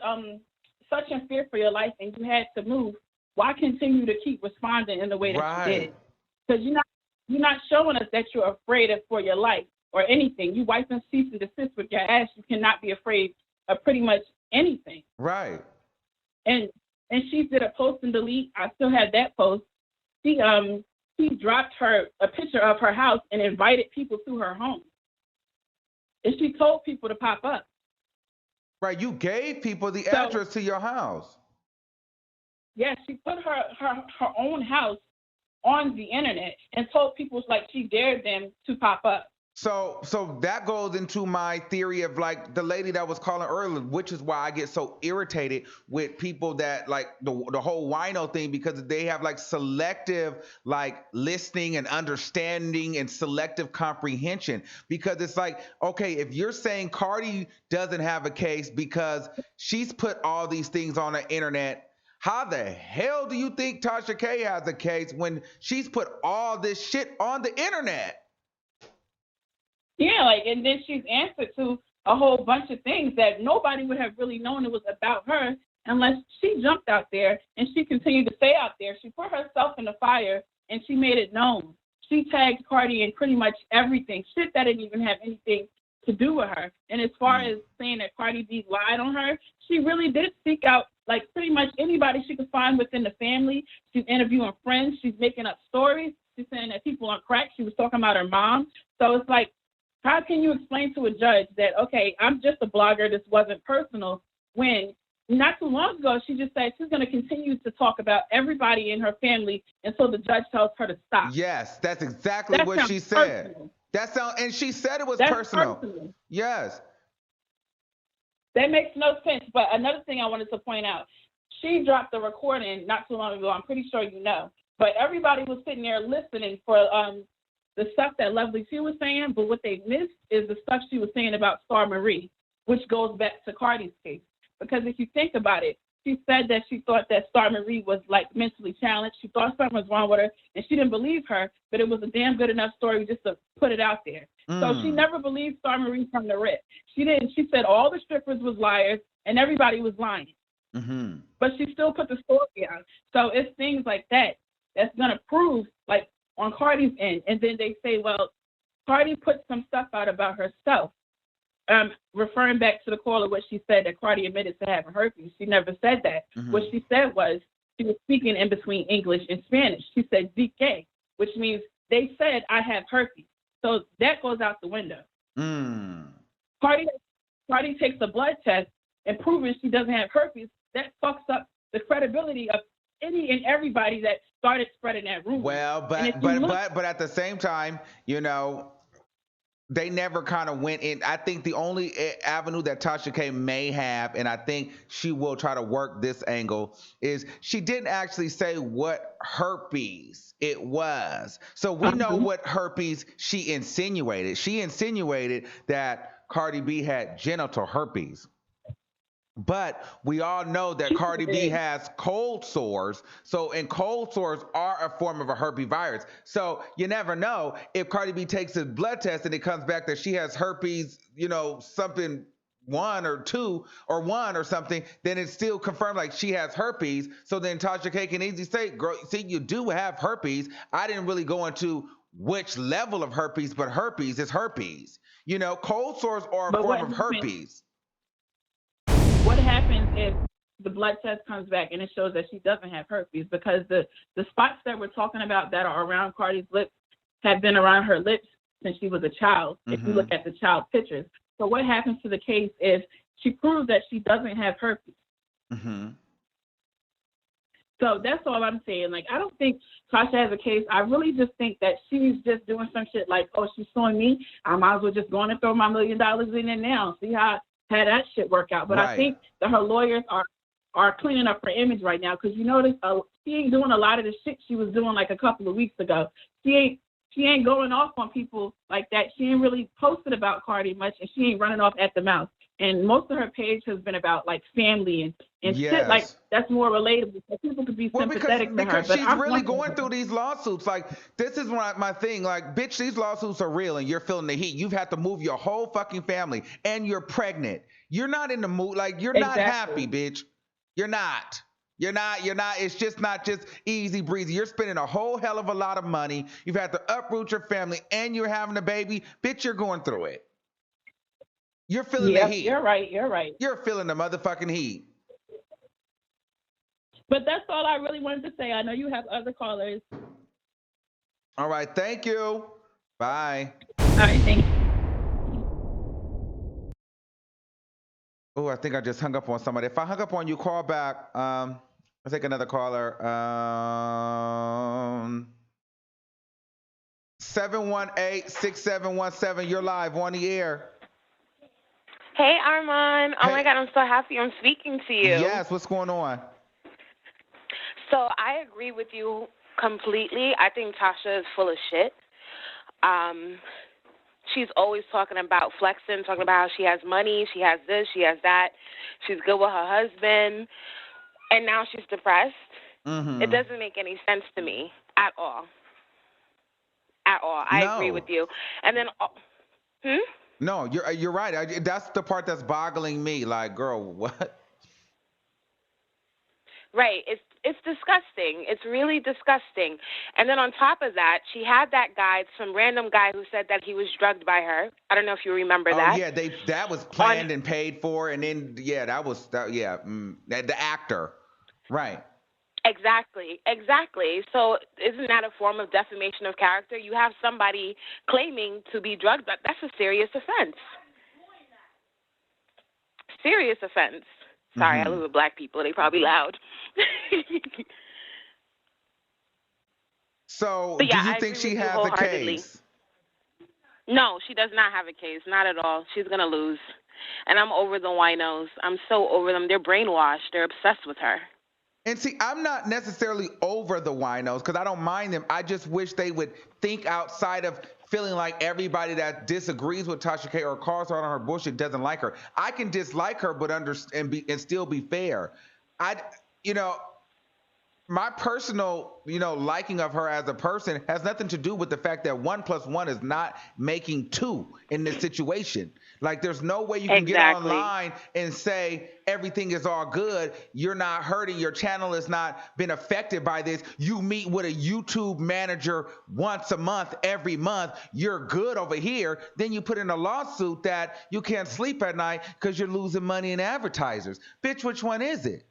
such in fear for your life and you had to move, why continue to keep responding in the way that you did? Because you're not showing us that you're afraid for your life or anything. You wipe and cease and desist with your ass. You cannot be afraid of pretty much anything. Right. And she did a post and delete. I still had that post. She dropped a picture of her house and invited people to her home. And she told people to pop up. Right. You gave people the address to your house. Yes, she put her own house on the internet and told people like she dared them to pop up. So that goes into my theory of like the lady that was calling earlier, which is why I get so irritated with people that like the whole wino thing, because they have like selective like listening and understanding and selective comprehension. Because it's like, okay, if you're saying Cardi doesn't have a case because she's put all these things on the internet, how the hell do you think Tasha K has a case when she's put all this shit on the internet? Yeah, and then she's answered to a whole bunch of things that nobody would have really known it was about her unless she jumped out there and she continued to stay out there. She put herself in the fire and she made it known. She tagged Cardi in pretty much everything, shit that didn't even have anything to do with her. And as far as saying that Cardi B lied on her, she really did seek out like pretty much anybody she could find within the family. She's interviewing friends. She's making up stories. She's saying that people are crack. She was talking about her mom. So it's like, how can you explain to a judge that, okay, I'm just a blogger, this wasn't personal, when not too long ago she just said she's going to continue to talk about everybody in her family until the judge tells her to stop? Yes, that's exactly what she said. Personal. And she said it was That's personal. Yes. That makes no sense. But another thing I wanted to point out, she dropped the recording not too long ago. I'm pretty sure you know. But everybody was sitting there listening for the stuff that Lovely T was saying, but what they missed is the stuff she was saying about Star Marie, which goes back to Cardi's case. Because if you think about it, she said that she thought that Star Marie was like mentally challenged. She thought something was wrong with her, and she didn't believe her, but it was a damn good enough story just to put it out there. So she never believed Star Marie from the rip. She didn't. She said all the strippers was liars and everybody was lying. Mm-hmm. But she still put the story out. So it's things like that that's going to prove, like, on Cardi's end. And then they say, well, Cardi put some stuff out about herself. Referring back to the caller, what she said that Cardi admitted to having herpes. She never said that. Mm-hmm. What she said was she was speaking in between English and Spanish. She said DK, which means they said I have herpes. So that goes out the window. Cardi takes a blood test and proving she doesn't have herpes. That fucks up the credibility of any and everybody that started spreading that rumor. Well, but at the same time, you know, they never kind of went in. I think the only avenue that Tasha K may have, and I think she will try to work this angle, is she didn't actually say what herpes it was. So we know what herpes she insinuated. She insinuated that Cardi B had genital herpes. But we all know that Cardi B has cold sores. So, and cold sores are a form of a herpes virus. So you never know if Cardi B takes a blood test and it comes back that she has herpes, something one or two or one or something, then it's still confirmed like she has herpes. So then Tasha K can easily say, girl, see, you do have herpes. I didn't really go into which level of herpes, but herpes is herpes. Cold sores are a form of herpes. What happens if the blood test comes back and it shows that she doesn't have herpes? Because the spots that we're talking about that are around Cardi's lips have been around her lips since she was a child, if you look at the child pictures. So what happens to the case if she proves that she doesn't have herpes? So that's all I'm saying. Like, I don't think Tasha has a case. I really just think that she's just doing some shit like, oh, she's suing me. I might as well just go on and throw my $1 million in there now. See how that shit work out. But I think that her lawyers are cleaning up her image right now, because you notice she ain't doing a lot of the shit she was doing like a couple of weeks ago. She ain't going off on people like that. She ain't really posted about Cardi much, and she ain't running off at the mouth. And most of her page has been about like family and shit like that's more relatable, so people could be sympathetic to her. Because she's really going through these lawsuits. Like, this is my thing. Like, bitch, these lawsuits are real, and you're feeling the heat. You've had to move your whole fucking family, and you're pregnant. You're not in the mood. Like, you're not happy, bitch. You're not. You're not. It's just not just easy breezy. You're spending a whole hell of a lot of money. You've had to uproot your family, and you're having a baby. Bitch, you're going through it. You're feeling the heat. You're right. You're feeling the motherfucking heat. But that's all I really wanted to say. I know you have other callers. All right. Thank you. Bye. All right. Thank you. Oh, I think I just hung up on somebody. If I hung up on you, call back. I'll take another caller. 718-6717. You're live on the air. Hey, Armon. Oh, my God, I'm so happy I'm speaking to you. Yes, what's going on? So I agree with you completely. I think Tasha is full of shit. She's always talking about flexing, talking about how she has money, she has this, she has that. She's good with her husband, and now she's depressed. It doesn't make any sense to me at all. At all. I agree with you. And then, No, you're right. That's the part that's boggling me. Like, girl, what? Right. It's disgusting. It's really disgusting. And then on top of that, she had that guy, some random guy who said that he was drugged by her. I don't know if you remember that. Oh, yeah, that was planned and paid for. And then, the actor. Right. Exactly. So isn't that a form of defamation of character? You have somebody claiming to be drugged, but that's a serious offense. Serious offense. Sorry, I live with black people. They probably loud. So, do you think she has a case? No, she does not have a case. Not at all. She's going to lose. And I'm over the winos. I'm so over them. They're brainwashed. They're obsessed with her. And see, I'm not necessarily over the winos because I don't mind them. I just wish they would think outside of feeling like everybody that disagrees with Tasha K or calls her on her bullshit doesn't like her. I can dislike her, but understand and still be fair. My personal, liking of her as a person has nothing to do with the fact that 1 + 1 is not making 2 in this situation. Like, there's no way you can get online and say everything is all good. You're not hurting. Your channel has not been affected by this. You meet with a YouTube manager once a month, every month. You're good over here. Then you put in a lawsuit that you can't sleep at night because you're losing money in advertisers. Bitch, which one is it?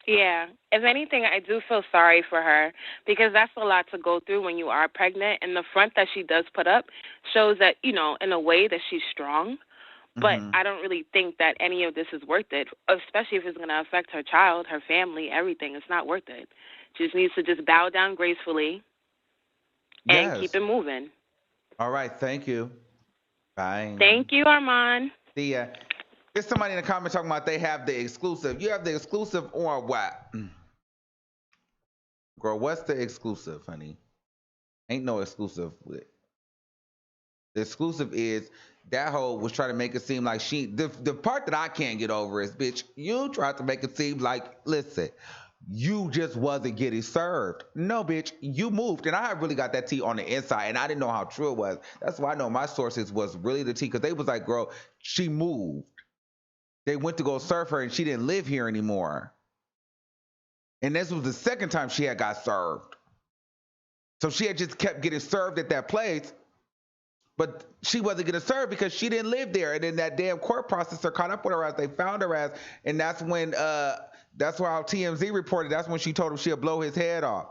Yeah. If anything, I do feel sorry for her because that's a lot to go through when you are pregnant. And the front that she does put up shows that, in a way that she's strong. But I don't really think that any of this is worth it, especially if it's going to affect her child, her family, everything. It's not worth it. She just needs to just bow down gracefully and keep it moving. All right, thank you. Bye. Thank you, Armon. See ya. There's somebody in the comments talking about they have the exclusive. You have the exclusive or what? Girl, what's the exclusive, honey? Ain't no exclusive with it. The exclusive is that hoe was trying to make it seem like the part that I can't get over is, bitch, you tried to make it seem like, listen, you just wasn't getting served. No, bitch, you moved. And I really got that tea on the inside, and I didn't know how true it was. That's why I know my sources was really the tea, because they was like, girl, she moved. They went to go serve her, and she didn't live here anymore. And this was the second time she had got served. So she had just kept getting served at that place, but she wasn't getting served because she didn't live there. And then that damn court processor caught up with her as they found her ass, and that's when that's how TMZ reported. That's when she told him she'll blow his head off.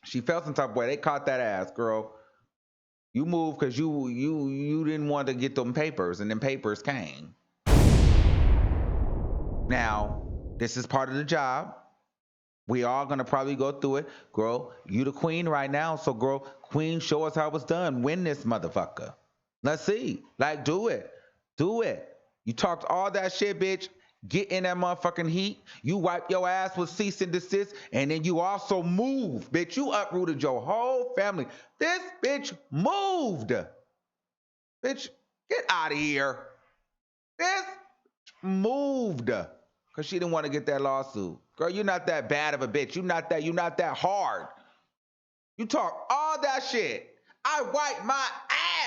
She felt some type of way. They caught that ass, girl. You moved because you didn't want to get them papers, and then papers came. Now, this is part of the job. We all gonna probably go through it. Girl, you the queen right now. So girl, queen, show us how it's done. Win this motherfucker. Let's see. Like, do it. Do it. You talked all that shit, bitch. Get in that motherfucking heat. You wipe your ass with cease and desist. And then you also move. Bitch, you uprooted your whole family. This bitch moved. Bitch, get out of here. This moved. Because she didn't want to get that lawsuit. Girl, you're not that bad of a bitch. You're not that hard. You talk all that shit. I wipe my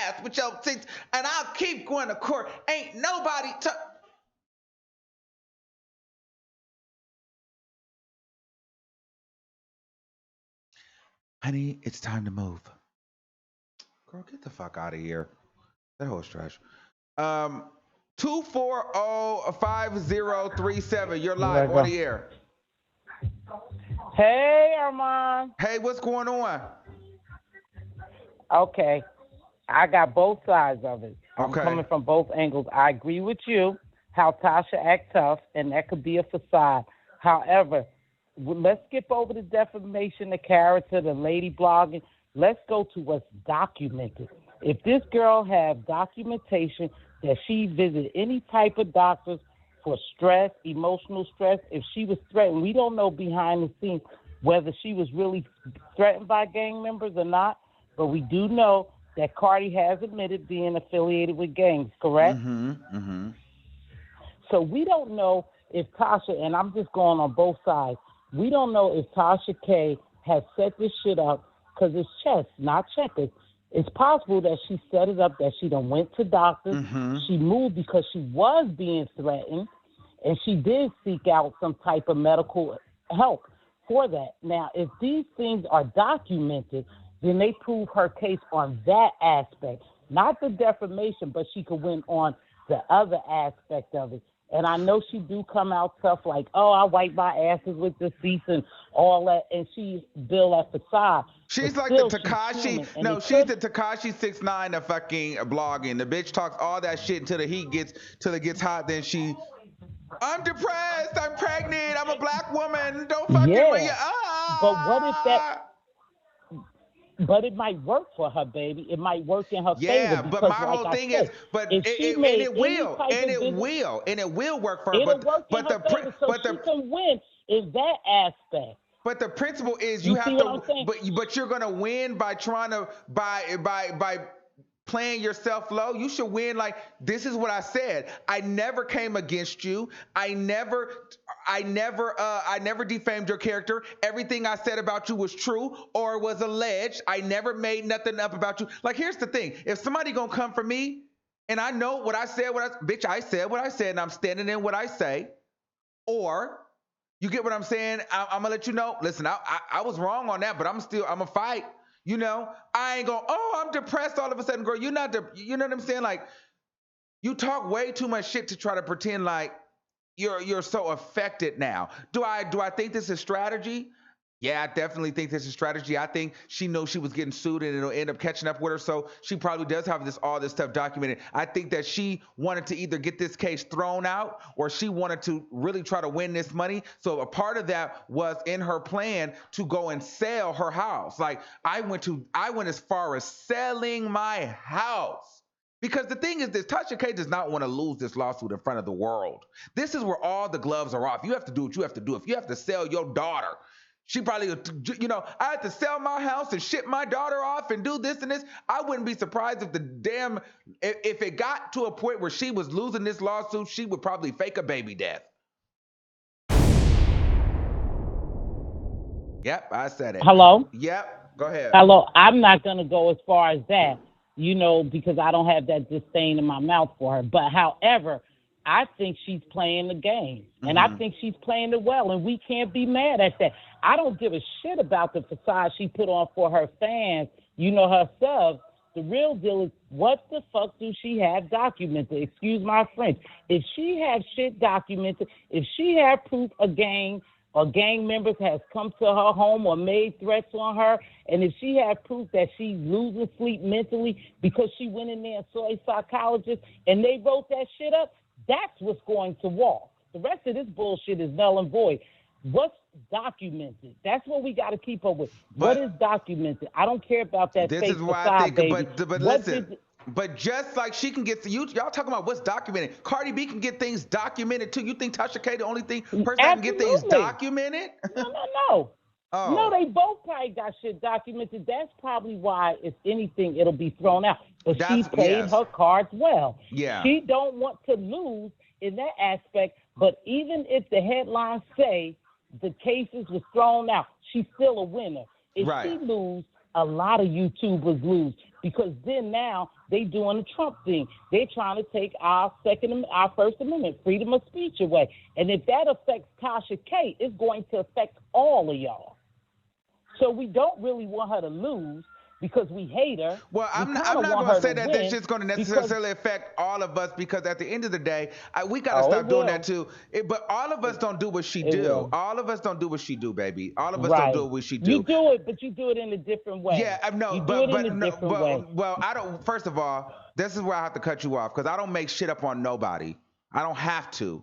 ass with your things, and I'll keep going to court. Ain't nobody Honey, it's time to move. Girl, get the fuck out of here. That whole trash. 2405037. You're live on the air. Hey, Armon. Hey, what's going on? Okay, I got both sides of it. I'm Okay. coming from both angles. I agree with you, how Tasha act tough, and that could be a facade. However, let's skip over the defamation, the character, the lady blogging. Let's go to what's documented. If this girl have documentation that she visited any type of doctors for stress, emotional stress, if she was threatened, we don't know behind the scenes whether she was really threatened by gang members or not, but we do know that Cardi has admitted being affiliated with gangs, correct? So we don't know if Tasha, and I'm just going on both sides, we don't know if Tasha K has set this shit up because it's chess, not checkers. It's possible that she set it up, that she done went to doctors. She moved because she was being threatened, and she did seek out some type of medical help for that. Now, if these things are documented, then they prove her case on that aspect, not the defamation, but she could win on the other aspect of it. And I know she do come out tough, like, oh, I wipe my asses with the seats and all that, and she build that facade. She's But like the still, Takashi. No, she's the Takashi 6ix9ine of fucking blogging. The bitch talks all that shit until the heat gets hot. Then I'm depressed. I'm pregnant. I'm a black woman. Don't fucking But what if that? But it might work for her, baby. It might work in her favor. Yeah, because, but my whole thing is, but it will work for her. It'll work in her favor, so she can win in that aspect. But the principle is you have to, but you're gonna win by trying to by playing yourself low. You should win like, this is what I said. I never came against you. I never defamed your character. Everything I said about you was true or was alleged. I never made nothing up about you. Like, here's the thing. If somebody gonna come for me and I know what I said, I said what I said and I'm standing in what I say, or you get what I'm saying? I'm gonna let you know. Listen, I was wrong on that, but I'm a fight. You know, I ain't going, oh, I'm depressed all of a sudden, girl. You know what I'm saying? Like, you talk way too much shit to try to pretend like you're so affected now. Do I think this is strategy? Yeah, I definitely think this is strategy. I think she knows she was getting sued and it'll end up catching up with her. So she probably does have all this stuff documented. I think that she wanted to either get this case thrown out or she wanted to really try to win this money. So a part of that was in her plan to go and sell her house. Like I went as far as selling my house. Because the thing is this, Tasha K does not want to lose this lawsuit in front of the world. This is where all the gloves are off. You have to do what you have to do. If you have to sell your daughter, she probably, I had to sell my house and ship my daughter off and do this and this. I wouldn't be surprised if if it got to a point where she was losing this lawsuit, she would probably fake a baby death. Yep, I said it. Hello? Yep, go ahead. Hello, I'm not going to go as far as that, because I don't have that disdain in my mouth for her. But however, I think she's playing the game, and I think she's playing it well, and we can't be mad at that. I don't give a shit about the facade she put on for her fans, herself. The real deal is, what the fuck do she have documented? Excuse my French. If she have shit documented, if she have proof a gang or gang members has come to her home or made threats on her, and if she has proof that she's losing sleep mentally because she went in there and saw a psychologist and they wrote that shit up, that's what's going to walk. The rest of this bullshit is null and void. What's documented? That's what we got to keep up with. What is documented? I don't care about that This fake is why facade, I think, baby. but listen. But just like she can get y'all talking about what's documented. Cardi B can get things documented too. You think Tasha K the only person that can get things documented? No. Oh. No, they both probably got shit documented. That's probably why, if anything, it'll be thrown out. But she played her cards well. Yeah. She don't want to lose in that aspect. But even if the headlines say the cases was thrown out, she's still a winner. If she lose, a lot of YouTubers lose. Because then now they doing the Trump thing. They're trying to take our First Amendment, freedom of speech away. And if that affects Tasha K, it's going to affect all of y'all. So we don't really want her to lose because we hate her. Well, I'm not going to say that this shit's going to necessarily affect all of us, because at the end of the day, we got to stop doing that too. But all of us don't do what she do. All of us don't do what she do, baby. All of us don't do what she do. You do it, but you do it in a different way. Yeah, no, you do it in a different way. Well, I don't. First of all, this is where I have to cut you off, because I don't make shit up on nobody. I don't have to.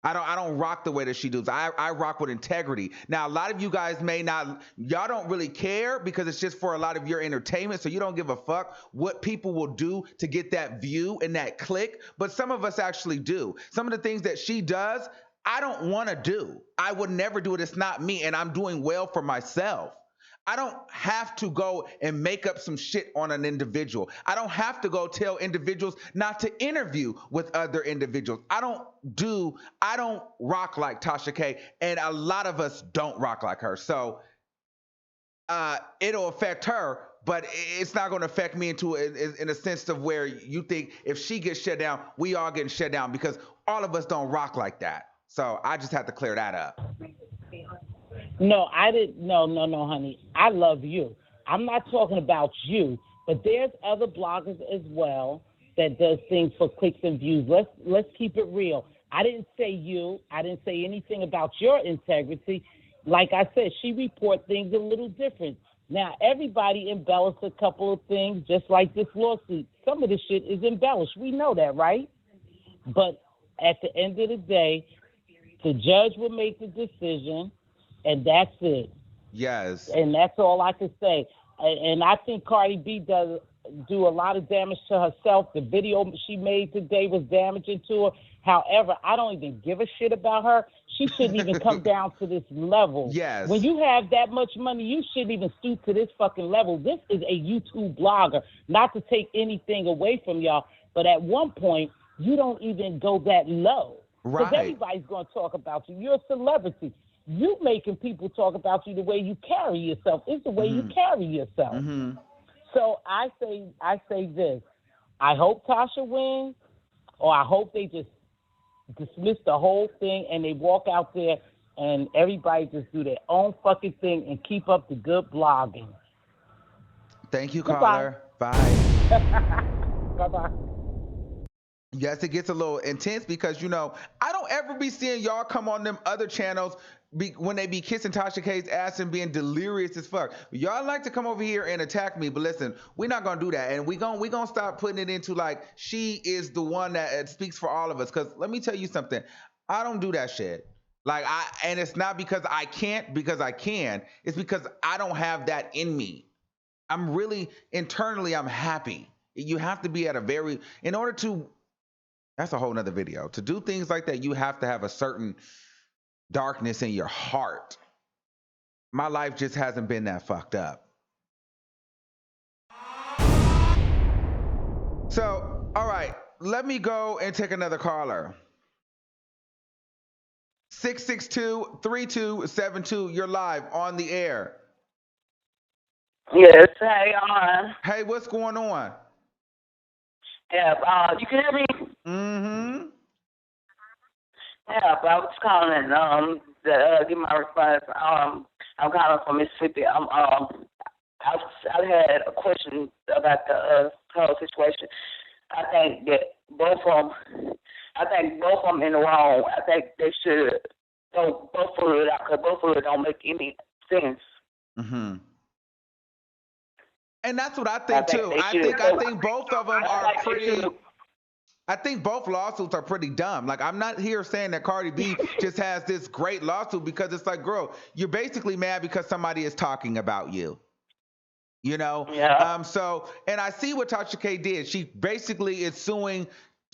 I don't rock the way that she does. I rock with integrity. Now, a lot of you guys y'all don't really care because it's just for a lot of your entertainment. So you don't give a fuck what people will do to get that view and that click. But some of us actually do. Some of the things that she does, I don't want to do. I would never do it. It's not me. And I'm doing well for myself. I don't have to go and make up some shit on an individual. I don't have to go tell individuals not to interview with other individuals. I don't rock like Tasha K, and a lot of us don't rock like her. So it'll affect her, but it's not going to affect me in a sense of where you think if she gets shut down, we all getting shut down, because all of us don't rock like that. So I just have to clear that up. No, I didn't. No, honey. I love you. I'm not talking about you, but there's other bloggers as well that does things for clicks and views. Let's keep it real. I didn't say you. I didn't say anything about your integrity. Like I said, she reports things a little different. Now, everybody embellished a couple of things, just like this lawsuit. Some of this shit is embellished. We know that, right? But at the end of the day, the judge will make the decision. And that's it. Yes. And that's all I can say. And I think Cardi B does do a lot of damage to herself. The video she made today was damaging to her. However, I don't even give a shit about her. She shouldn't even come down to this level. Yes. When you have that much money, you shouldn't even stoop to this fucking level. This is a YouTube blogger. Not to take anything away from y'all, but at one point, you don't even go that low. Right. Because everybody's going to talk about you. You're a celebrity. You making people talk about you the way you carry yourself. It's the way you carry yourself. Mm-hmm. So I say this. I hope Tasha wins, or I hope they just dismiss the whole thing and they walk out there and everybody just do their own fucking thing and keep up the good blogging. Thank you, Goodbye. caller. Bye. Bye-bye. Yes, it gets a little intense because, I don't ever be seeing y'all come on them other channels when they be kissing Tasha K's ass and being delirious as fuck. Y'all like to come over here and attack me, but listen, we're not gonna do that, and we gonna stop putting it into like she is the one that speaks for all of us. Cause let me tell you something, I don't do that shit. And it's not because I can't, because I can. It's because I don't have that in me. I'm really internally, I'm happy. You have to be at a very, in order to, that's a whole nother video. To do things like that, you have to have a certain darkness in your heart. My life just hasn't been that fucked up. So, all right, let me go and take another caller. 662-3272. You're live on the air. Yes, hey, Hey, what's going on? yeah, you can hear me? Mm-hmm. Yeah, but I was calling to give my response. I'm calling from Mississippi. I had a question about the whole situation. I think that both of them in the wrong. I think they should throw both of it out because both of it don't make any sense. Mm-hmm. And that's what I think too. I think both of them are pretty. I think both lawsuits are pretty dumb. Like, I'm not here saying that Cardi B just has this great lawsuit, because it's like, girl, you're basically mad because somebody is talking about you. You know? Yeah. So, and I see what Tasha K did. She basically is suing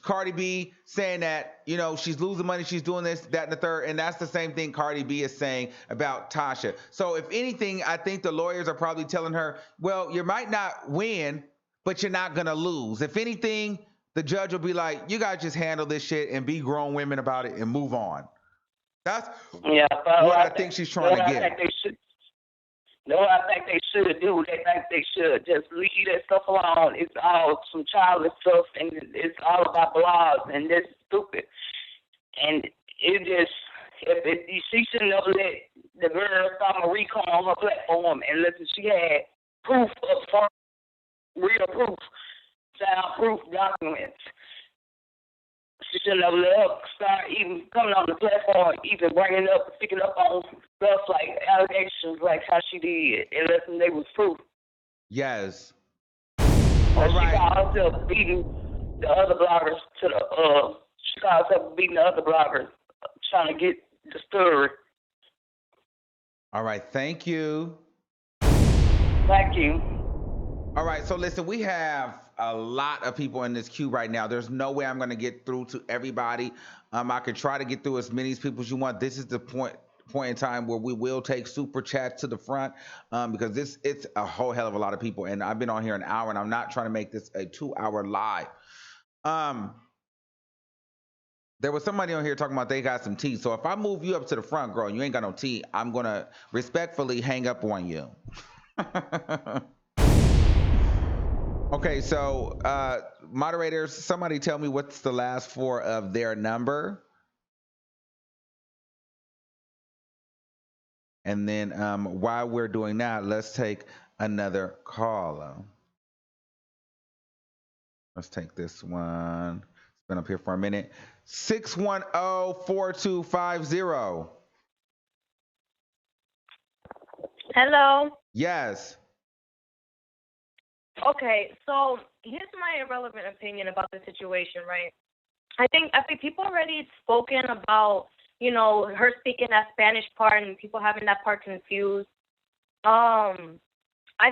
Cardi B, saying that, you know, she's losing money, she's doing this, that, and the third, and that's the same thing Cardi B is saying about Tasha. So if anything, I think the lawyers are probably telling her, well, you might not win, but you're not gonna lose. If anything, the judge will be like, you guys just handle this shit and be grown women about it and move on. That's what I think she's trying to get. I think they should do. They think they should just leave that stuff alone. It's all some childish stuff, and it's all about blogs, and that's stupid. And it just, she shouldn't have let the girl start a recall on her platform unless she had proof of her, real proof, soundproof documents. She shouldn't have let her start even coming on the platform, even picking up on stuff like allegations like how she did, unless they was proof. Yes. All right. She called herself beating the other bloggers trying to get the story. All right, thank you. Thank you. All right, so listen, we have a lot of people in this queue right now. There's no way I'm going to get through to everybody. I could try to get through as many people as you want. This is the point in time where we will take super chats to the front, because it's a whole hell of a lot of people, and I've been on here an hour, and I'm not trying to make this a 2-hour live. There was somebody on here talking about they got some tea. So if I move you up to the front, girl, and you ain't got no tea, I'm going to respectfully hang up on you. Okay, so moderators, somebody tell me what's the last 4 of their number. And then while we're doing that, let's take another call. Let's take this one. It's been up here for a minute. 610-4250. Hello. Yes. Okay, so here's my irrelevant opinion about the situation, right? I think people already spoken about, you know, her speaking that Spanish part and people having that part confused. I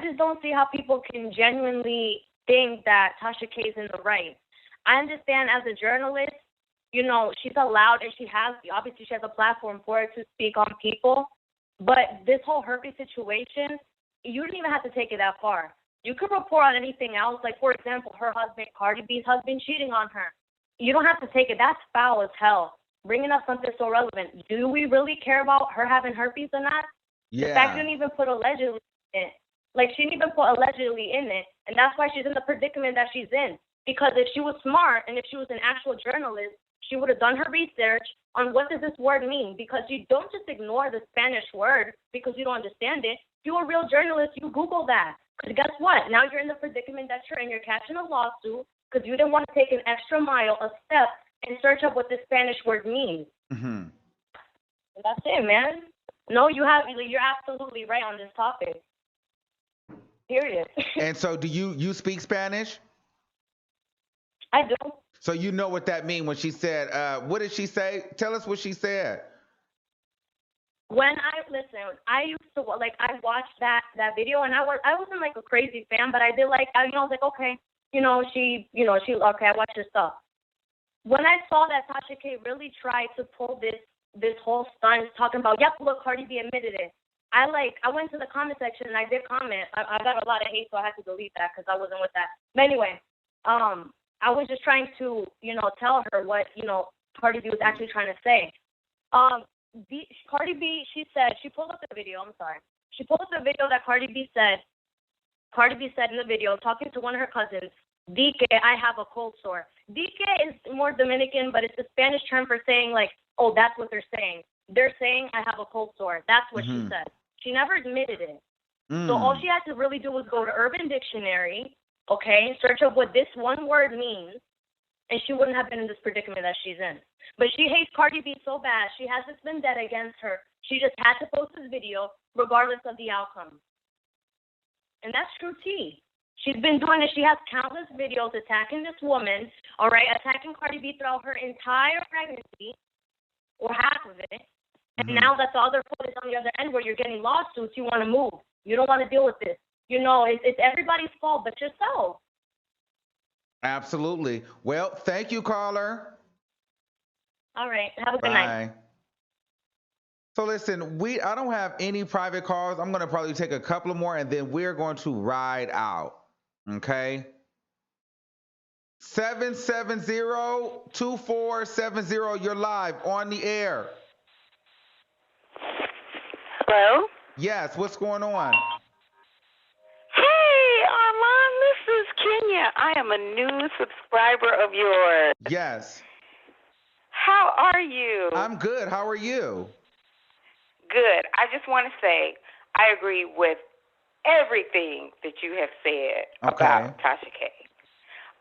just don't see how people can genuinely think that Tasha K is in the right. I understand as a journalist, you know, she's allowed, and she has a platform for it to speak on people. But this whole herpes situation, you don't even have to take it that far. You could report on anything else, like, for example, her husband, Cardi B's husband, cheating on her. You don't have to take it. That's foul as hell. Bringing up something so relevant. Do we really care about her having herpes or not? Yeah. The fact, you didn't even put allegedly in it. Like, she didn't even put allegedly in it, and that's why she's in the predicament that she's in. Because if she was smart and if she was an actual journalist, she would have done her research on what does this word mean. Because you don't just ignore the Spanish word because you don't understand it. If you're a real journalist, you Google that. Because guess what? Now you're in the predicament that you're in. You're catching a lawsuit because you didn't want to take an extra mile, a step, and search up what the Spanish word means. Mm-hmm. And that's it, man. No, you're absolutely right on this topic. Period. And so do you speak Spanish? I do. So you know what that means when she said, what did she say? Tell us what she said. When I used to I watched that video, and I wasn't like a crazy fan, but I did I was like, okay, she okay, I watched her stuff. When I saw that Tasha K really tried to pull this whole stunt talking about, yep, look, Cardi B admitted it. I went to the comment section and I did comment. I got a lot of hate, so I had to delete that because I wasn't with that. But anyway, I was just trying to, tell her what, Cardi B was actually trying to say. Cardi B, she pulled up the video, I'm sorry. She pulled up the video that Cardi B said in the video, talking to one of her cousins, Dique, I have a cold sore. Dique is more Dominican, but it's a Spanish term for saying, oh, that's what they're saying. They're saying I have a cold sore. That's what she said. She never admitted it. So all she had to really do was go to Urban Dictionary, okay, search up what this one word means, and she wouldn't have been in this predicament that she's in. But she hates Cardi B so bad. She has this vendetta against her. She just had to post this video regardless of the outcome. And that's true tea. She's been doing this. She has countless videos attacking this woman, all right, attacking Cardi B throughout her entire pregnancy, or half of it. And now that the other foot is on the other end where you're getting lawsuits, you want to move. You don't want to deal with this. It's everybody's fault but yourself. Absolutely. Well, thank you, caller. All right. Have a good night. So listen, I don't have any private calls. I'm going to probably take a couple of more and then we're going to ride out. Okay? 770-2470. You're live on the air. Hello? Yes, what's going on? Hey, Armon, this is Kenya. I am a new subscriber of yours. Yes. How are you? I'm good. How are you? Good. I just want to say I agree with everything that you have said about Tasha K.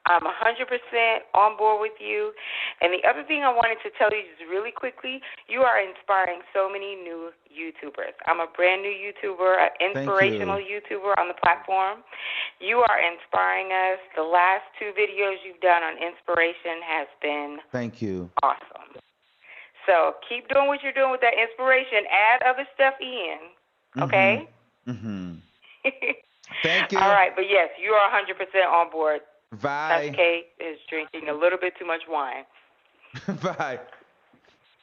I'm 100% on board with you. And the other thing I wanted to tell you just really quickly, you are inspiring so many new YouTubers. I'm a brand new YouTuber, an inspirational YouTuber on the platform. You are inspiring us. The last 2 videos you've done on inspiration has been awesome. So keep doing what you're doing with that inspiration. Add other stuff in, okay? Thank you. All right, but yes, you are 100% on board. Bye. Tasha K is drinking a little bit too much wine. Bye.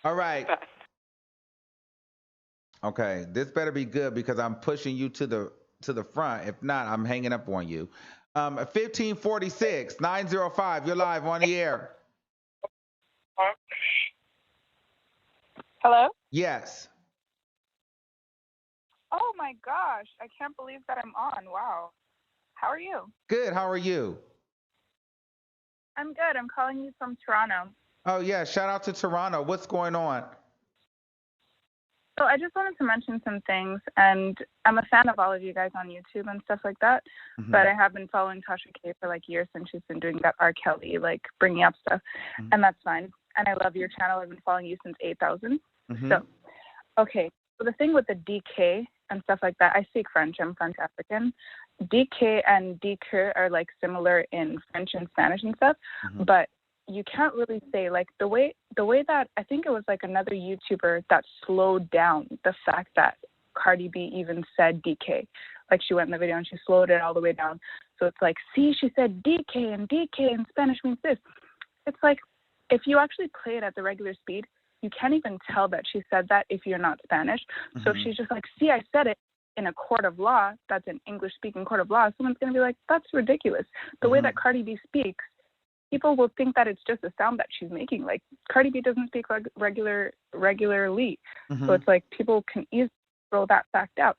All right. Bye. Okay, this better be good because I'm pushing you to the front. If not, I'm hanging up on you. 1546-905. You're live on the air. Hello? Yes. Oh my gosh, I can't believe that I'm on. Wow. How are you? Good. How are you? I'm good. I'm calling you from Toronto. Oh, yeah. Shout out to Toronto. What's going on? So I just wanted to mention some things, and I'm a fan of all of you guys on YouTube and stuff like that, but I have been following Tasha K for years since she's been doing that R. Kelly, bringing up stuff, and that's fine. And I love your channel. I've been following you since 8,000. So, okay. So the thing with the DK and stuff like that, I speak French. I'm French African. DK and DQ are similar in French and Spanish and stuff, but you can't really say the way that I think it was another YouTuber that slowed down the fact that Cardi B even said DK. She went in the video and she slowed it all the way down. So it's see, she said DK, and DK in Spanish means this. It's if you actually play it at the regular speed, you can't even tell that she said that if you're not Spanish. So if she's just see, I said it in a court of law, that's an English-speaking court of law, someone's going to be that's ridiculous. The way that Cardi B speaks, people will think that it's just a sound that she's making. Cardi B doesn't speak regularly. So it's people can easily throw that fact out.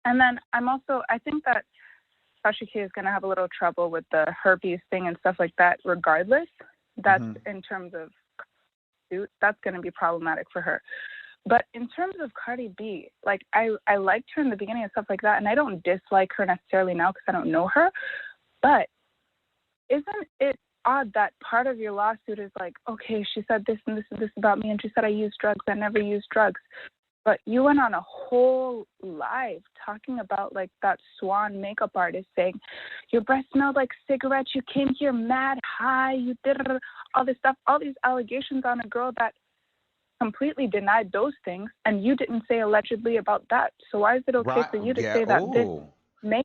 And then I think that Tasha K is going to have a little trouble with the herpes thing and stuff like that regardless. That's in terms of that's going to be problematic for her. But in terms of Cardi B, I liked her in the beginning and stuff like that, and I don't dislike her necessarily now because I don't know her. But isn't it odd that part of your lawsuit is okay, she said this and this and this about me, and she said I used drugs. I never used drugs. But you went on a whole live talking about like that Swan makeup artist saying, your breath smelled like cigarettes, you came here mad high, you did all this stuff, all these allegations on a girl that completely denied those things, and you didn't say allegedly about that. So why is it okay for you to say that this makeup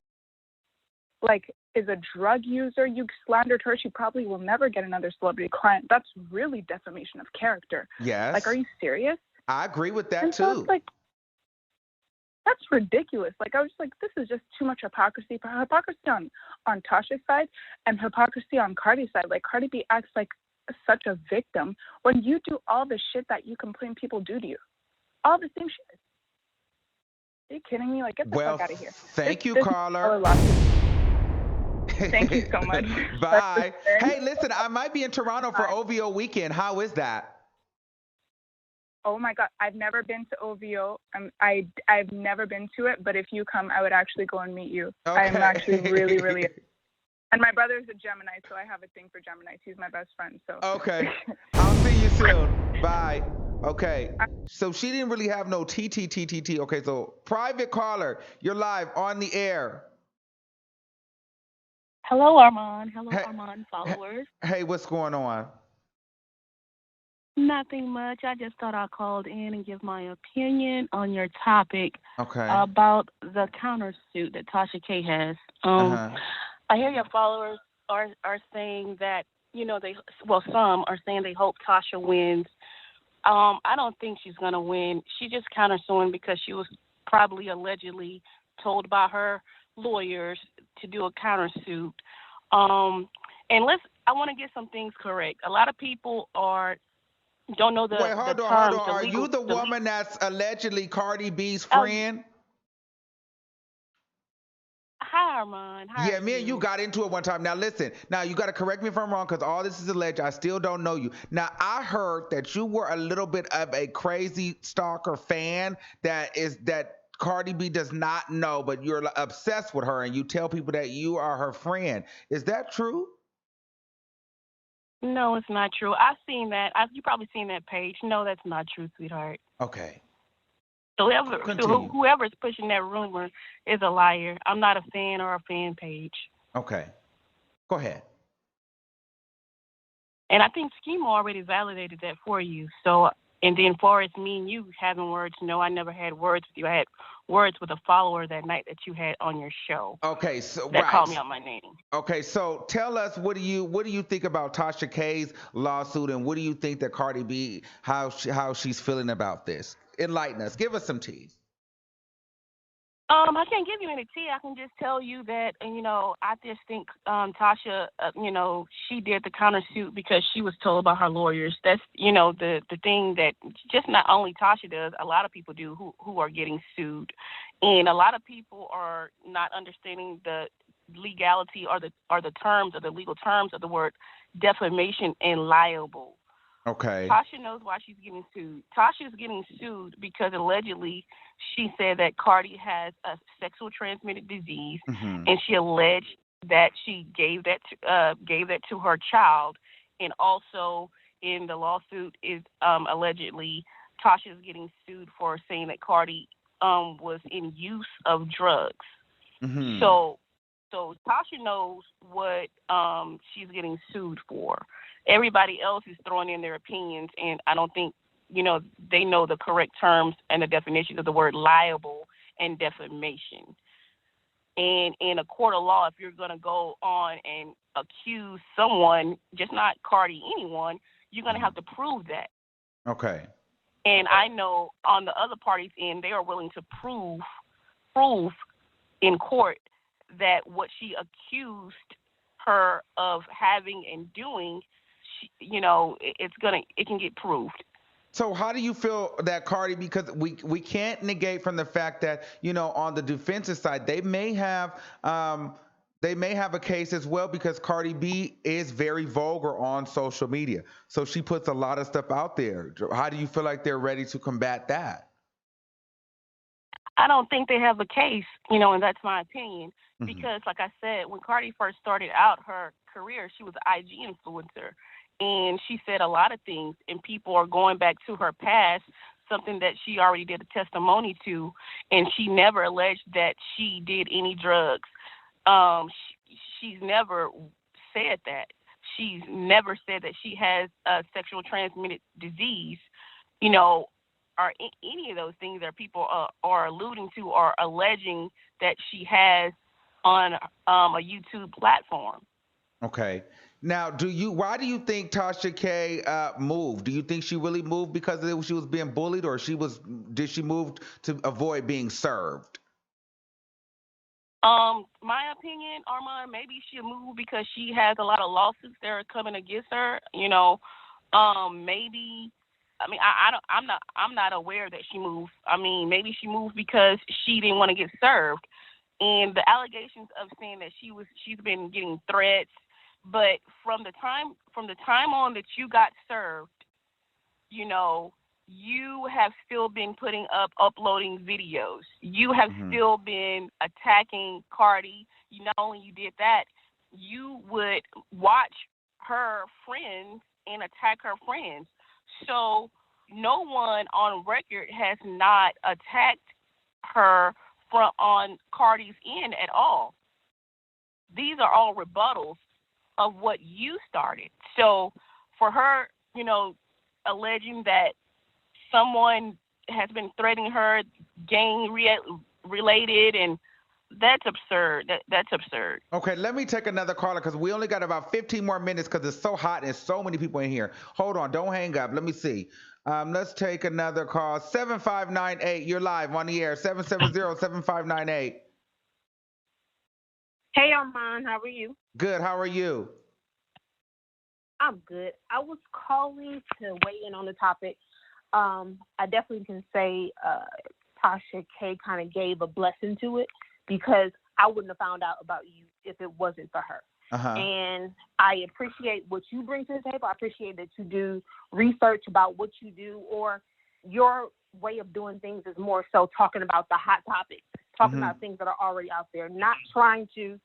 is a drug user? You slandered her. She probably will never get another celebrity client. That's really defamation of character. Yes. Like, are you serious? I agree with that, and too. So it's like, that's ridiculous. Like, I was just like, this is just too much hypocrisy. Hypocrisy on Tasha's side and hypocrisy on Cardi's side. Like, Cardi B acts like such a victim when you do all the shit that you complain people do to you. All the same shit. Are you kidding me? Like, get the fuck out of here. Thank you, caller. Thank you so much. Bye. Hey, listen, I might be in Toronto for OVO weekend. How is that? Oh my God, I've never been to OVO. I've never been to it, but if you come, I would actually go and meet you. Okay. I'm actually really, really. And my brother's a Gemini, so I have a thing for Gemini. He's my best friend. So. Okay. I'll see you soon. Bye. Okay. So she didn't really have no TTTTT. Okay, so private caller, you're live on the air. Hello, Armon. Hello, Armon followers. Hey, what's going on? Nothing much. I just thought I called in and give my opinion on your topic about the countersuit that Tasha K has. I hear your followers are saying that, some are saying they hope Tasha wins. I don't think she's going to win. She just countersuing because she was probably allegedly told by her lawyers to do a countersuit. And I want to get some things correct. A lot of people don't know the Wait, hold on. Are you the woman that's allegedly Cardi B's friend? Hi, Armon. Yeah, me and you got into it one time. Now, listen. Now, you got to correct me if I'm wrong because all this is alleged. I still don't know you. Now, I heard that you were a little bit of a crazy stalker fan that Cardi B does not know, but you're obsessed with her and you tell people that you are her friend. Is that true? No, it's not true. I've seen that. You probably seen that page. No, that's not true, sweetheart. Okay. So whoever's pushing that rumor is a liar. I'm not a fan or a fan page. Okay. Go ahead. And I think Schema already validated that for you. So, and then for as me and you having words, no, I never had words with you. I had words with a follower that night that you had on your show. Okay, so that called me out my name. Okay, so tell us what do you think about Tasha K's lawsuit, and what do you think that Cardi B how she's feeling about this? Enlighten us. Give us some tea. I can't give you any tea. I can just tell you that, I just think Tasha, she did the countersuit because she was told by her lawyers. That's, the thing that just not only Tasha does, a lot of people do who are getting sued. And a lot of people are not understanding the legality or the terms or the legal terms of the word defamation and liable. Okay. Tasha knows why she's getting sued. Tasha is getting sued because allegedly she said that Cardi has a sexual transmitted disease, and she alleged that she gave that to her child, and also in the lawsuit is allegedly Tasha is getting sued for saying that Cardi was in use of drugs. So Tasha knows what she's getting sued for. Everybody else is throwing in their opinions, and I don't think, they know the correct terms and the definitions of the word liable and defamation. And in a court of law, if you're going to go on and accuse someone, just not Cardi, anyone, you're going to have to prove that. Okay. And I know on the other party's end, they are willing to prove in court that what she accused her of having and doing, it can get proved. So how do you feel that Cardi, because we can't negate from the fact that, on the defensive side, they may have a case as well, because Cardi B is very vulgar on social media. So she puts a lot of stuff out there. How do you feel like they're ready to combat that? I don't think they have a case, and that's my opinion. Because like I said, when Cardi first started out her career, she was an IG influencer. And she said a lot of things, and people are going back to her past something that she already did a testimony to, and she never alleged that she did any drugs. She's never said that. She's never said that she has a sexual transmitted disease, or any of those things that people are alluding to or alleging that she has on a YouTube platform. Okay. Now, why do you think Tasha K moved? Do you think she really moved because she was being bullied, or did she move to avoid being served? My opinion, Armon, maybe she moved because she has a lot of lawsuits that are coming against her. Maybe. I mean, I'm not aware that she moved. I mean, maybe she moved because she didn't want to get served, and the allegations of saying that she's been getting threats. But from the time on that you got served, you have still been uploading videos. You have still been attacking Cardi. Not only you did that, you would watch her friends and attack her friends. So no one on record has not attacked her on Cardi's end at all. These are all rebuttals of what you started. So for her, alleging that someone has been threatening her, gang related, and that's absurd. That's absurd. Okay, let me take another caller because we only got about 15 more minutes because it's so hot and so many people in here. Hold on, don't hang up. Let me see. Let's take another call. 7598, you're live on the air. 770-7598. Hey, Armon, how are you? Good, how are you? I'm good. I was calling to weigh in on the topic. I definitely can say Tasha K kind of gave a blessing to it because I wouldn't have found out about you if it wasn't for her. Uh-huh. And I appreciate what you bring to the table. I appreciate that you do research about what you do, or your way of doing things is more so talking about the hot topics, talking about things that are already out there, not trying to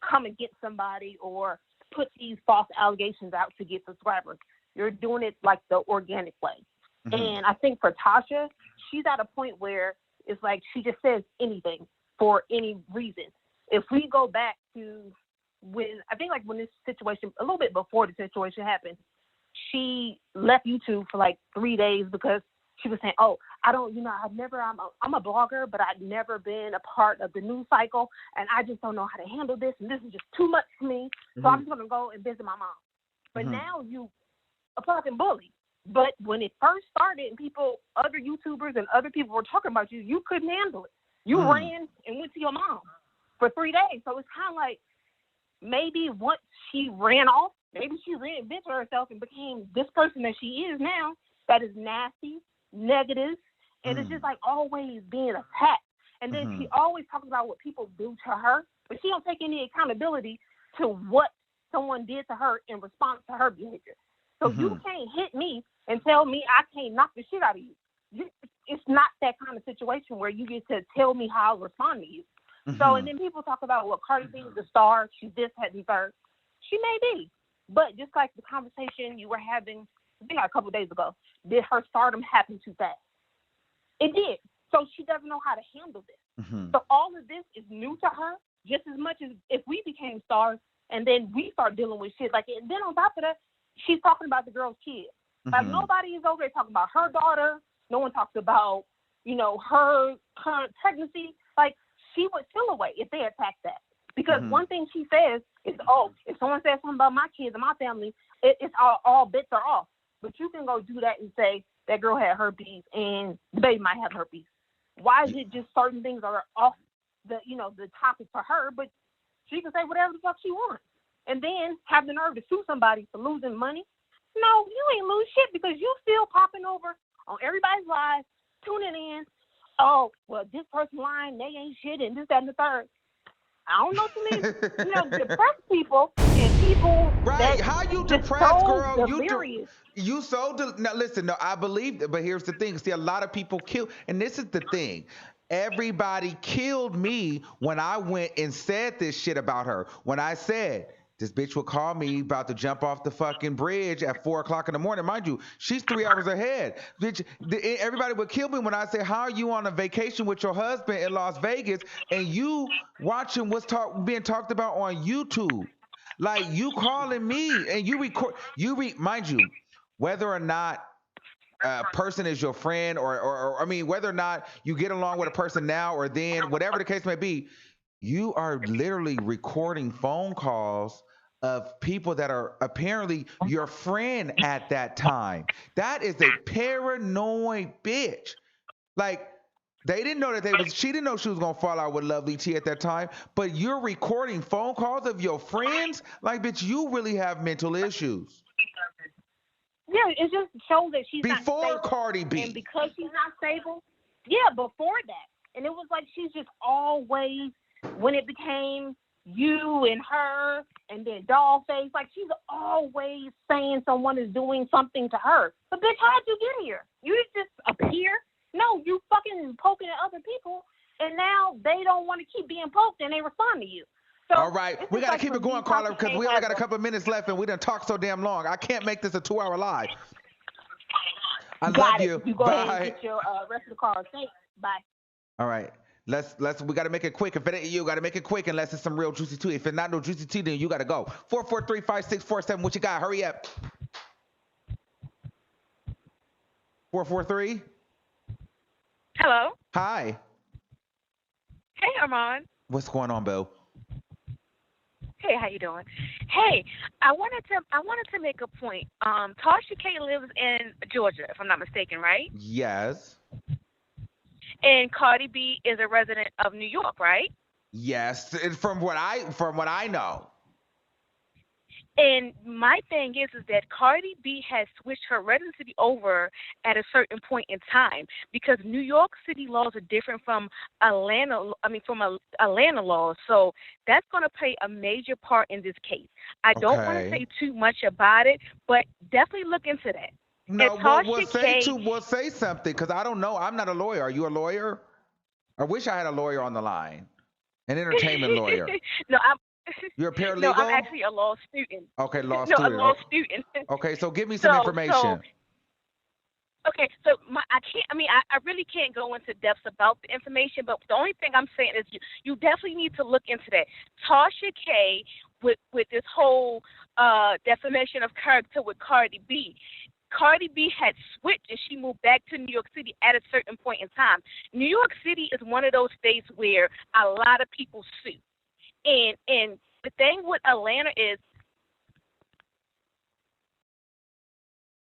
come and get somebody or put these false allegations out to get subscribers. You're doing it like the organic way. And I think for Tasha, she's at a point where it's like she just says anything for any reason. If we go back to when this situation, a little bit before the situation happened, she left YouTube for like 3 days because she was saying, "Oh, I'm a blogger, but I've never been a part of the news cycle, and I just don't know how to handle this, and this is just too much for me. So I'm just gonna go and visit my mom." But now you a fucking bully. But when it first started and other YouTubers and other people were talking about you, you couldn't handle it. You ran and went to your mom for 3 days. So it's kind of like maybe once she ran off, maybe she reinvented herself and became this person that she is now, that is nasty, negative, and it's just like always being attacked. And then she always talks about what people do to her, but she don't take any accountability to what someone did to her in response to her behavior. So you can't hit me and tell me I can't knock the shit out of you. It's not that kind of situation where you get to tell me how I respond to you. So, and then people talk about, well, Cardi B is a star, she's this, that, and third. She may be, but just like the conversation you were having, I think a couple of days ago, did her stardom happen too fast? It did. So she doesn't know how to handle this. So all of this is new to her, just as much as if we became stars and then we start dealing with shit like it. And then on top of that, she's talking about the girl's kids. Like nobody is over there talking about her daughter. No one talks about, her current pregnancy. Like she would feel away if they attacked that. Because one thing she says is, oh, if someone says something about my kids and my family, it's all bets are off. But you can go do that and say that girl had herpes and the baby might have herpes. Why is it just certain things are off the topic for her, but she can say whatever the fuck she wants? And then have the nerve to sue somebody for losing money? No, you ain't lose shit because you still popping over on everybody's lives, tuning in. Oh, well, this person lying, they ain't shit, and this, that, and the third. I don't know too many, depressed people and people. Right? How you depressed, girl? Delirious. Now listen. No, I believe that, but here's the thing. See, a lot of people kill, and this is the thing. Everybody killed me when I went and said this shit about her. When I said This bitch would call me about to jump off the fucking bridge at 4 o'clock in the morning. Mind you, she's 3 hours ahead. Bitch, everybody would kill me when I say, how are you on a vacation with your husband in Las Vegas and you watching what's being talked about on YouTube? Like, you calling me and you record, mind you, whether or not a person is your friend or I mean, whether or not you get along with a person now or then, whatever the case may be, you are literally recording phone calls of people that are apparently your friend at that time. That is a paranoid bitch. Like, they didn't know she didn't know she was gonna fall out with Lovely T at that time, but you're recording phone calls of your friends? Like, bitch, you really have mental issues. Yeah, it just shows that she's not before stable. Cardi B. And because she's not stable, yeah, before that. And it was like she's just always, when it became you and her and then Dollface, like she's always saying someone is doing something to her. But bitch, how'd you get here? You just appear? No, you fucking poking at other people, and now they don't want to keep being poked and they respond to you. So all right, we got to keep it going, Carla, because we only got a couple of minutes left and we done talked so damn long. I can't make this a 2-hour live. I love you. You go Bye. ahead and get your rest of the cars. Thanks. Bye. All right. We got to make it quick. If it ain't you, got to make it quick unless it's some real juicy tea. If it's not no juicy tea, then you got to go. 443-5647. What you got? Hurry up. 443. Hello. Hi. Hey, Armon. What's going on, Bill? Hey, how you doing? Hey, I wanted to make a point. Tasha K lives in Georgia, if I'm not mistaken, right? Yes. And Cardi B is a resident of New York, right? Yes. From what I know. And my thing is that Cardi B has switched her residency over at a certain point in time because New York City laws are different from Atlanta laws. So that's going to play a major part in this case. I don't want to say too much about it, but definitely look into that. No, we'll say something because I don't know. I'm not a lawyer. Are you a lawyer? I wish I had a lawyer on the line, an entertainment lawyer. You're a paralegal? No, I'm actually a law student. Okay, law student. No, a law student. Okay, so give me some information. I really can't go into depths about the information, but the only thing I'm saying is you definitely need to look into that. Tasha K, with this whole defamation of character with Cardi B, Cardi B had switched and she moved back to New York City at a certain point in time. New York City is one of those states where a lot of people sue. And the thing with Atlanta is,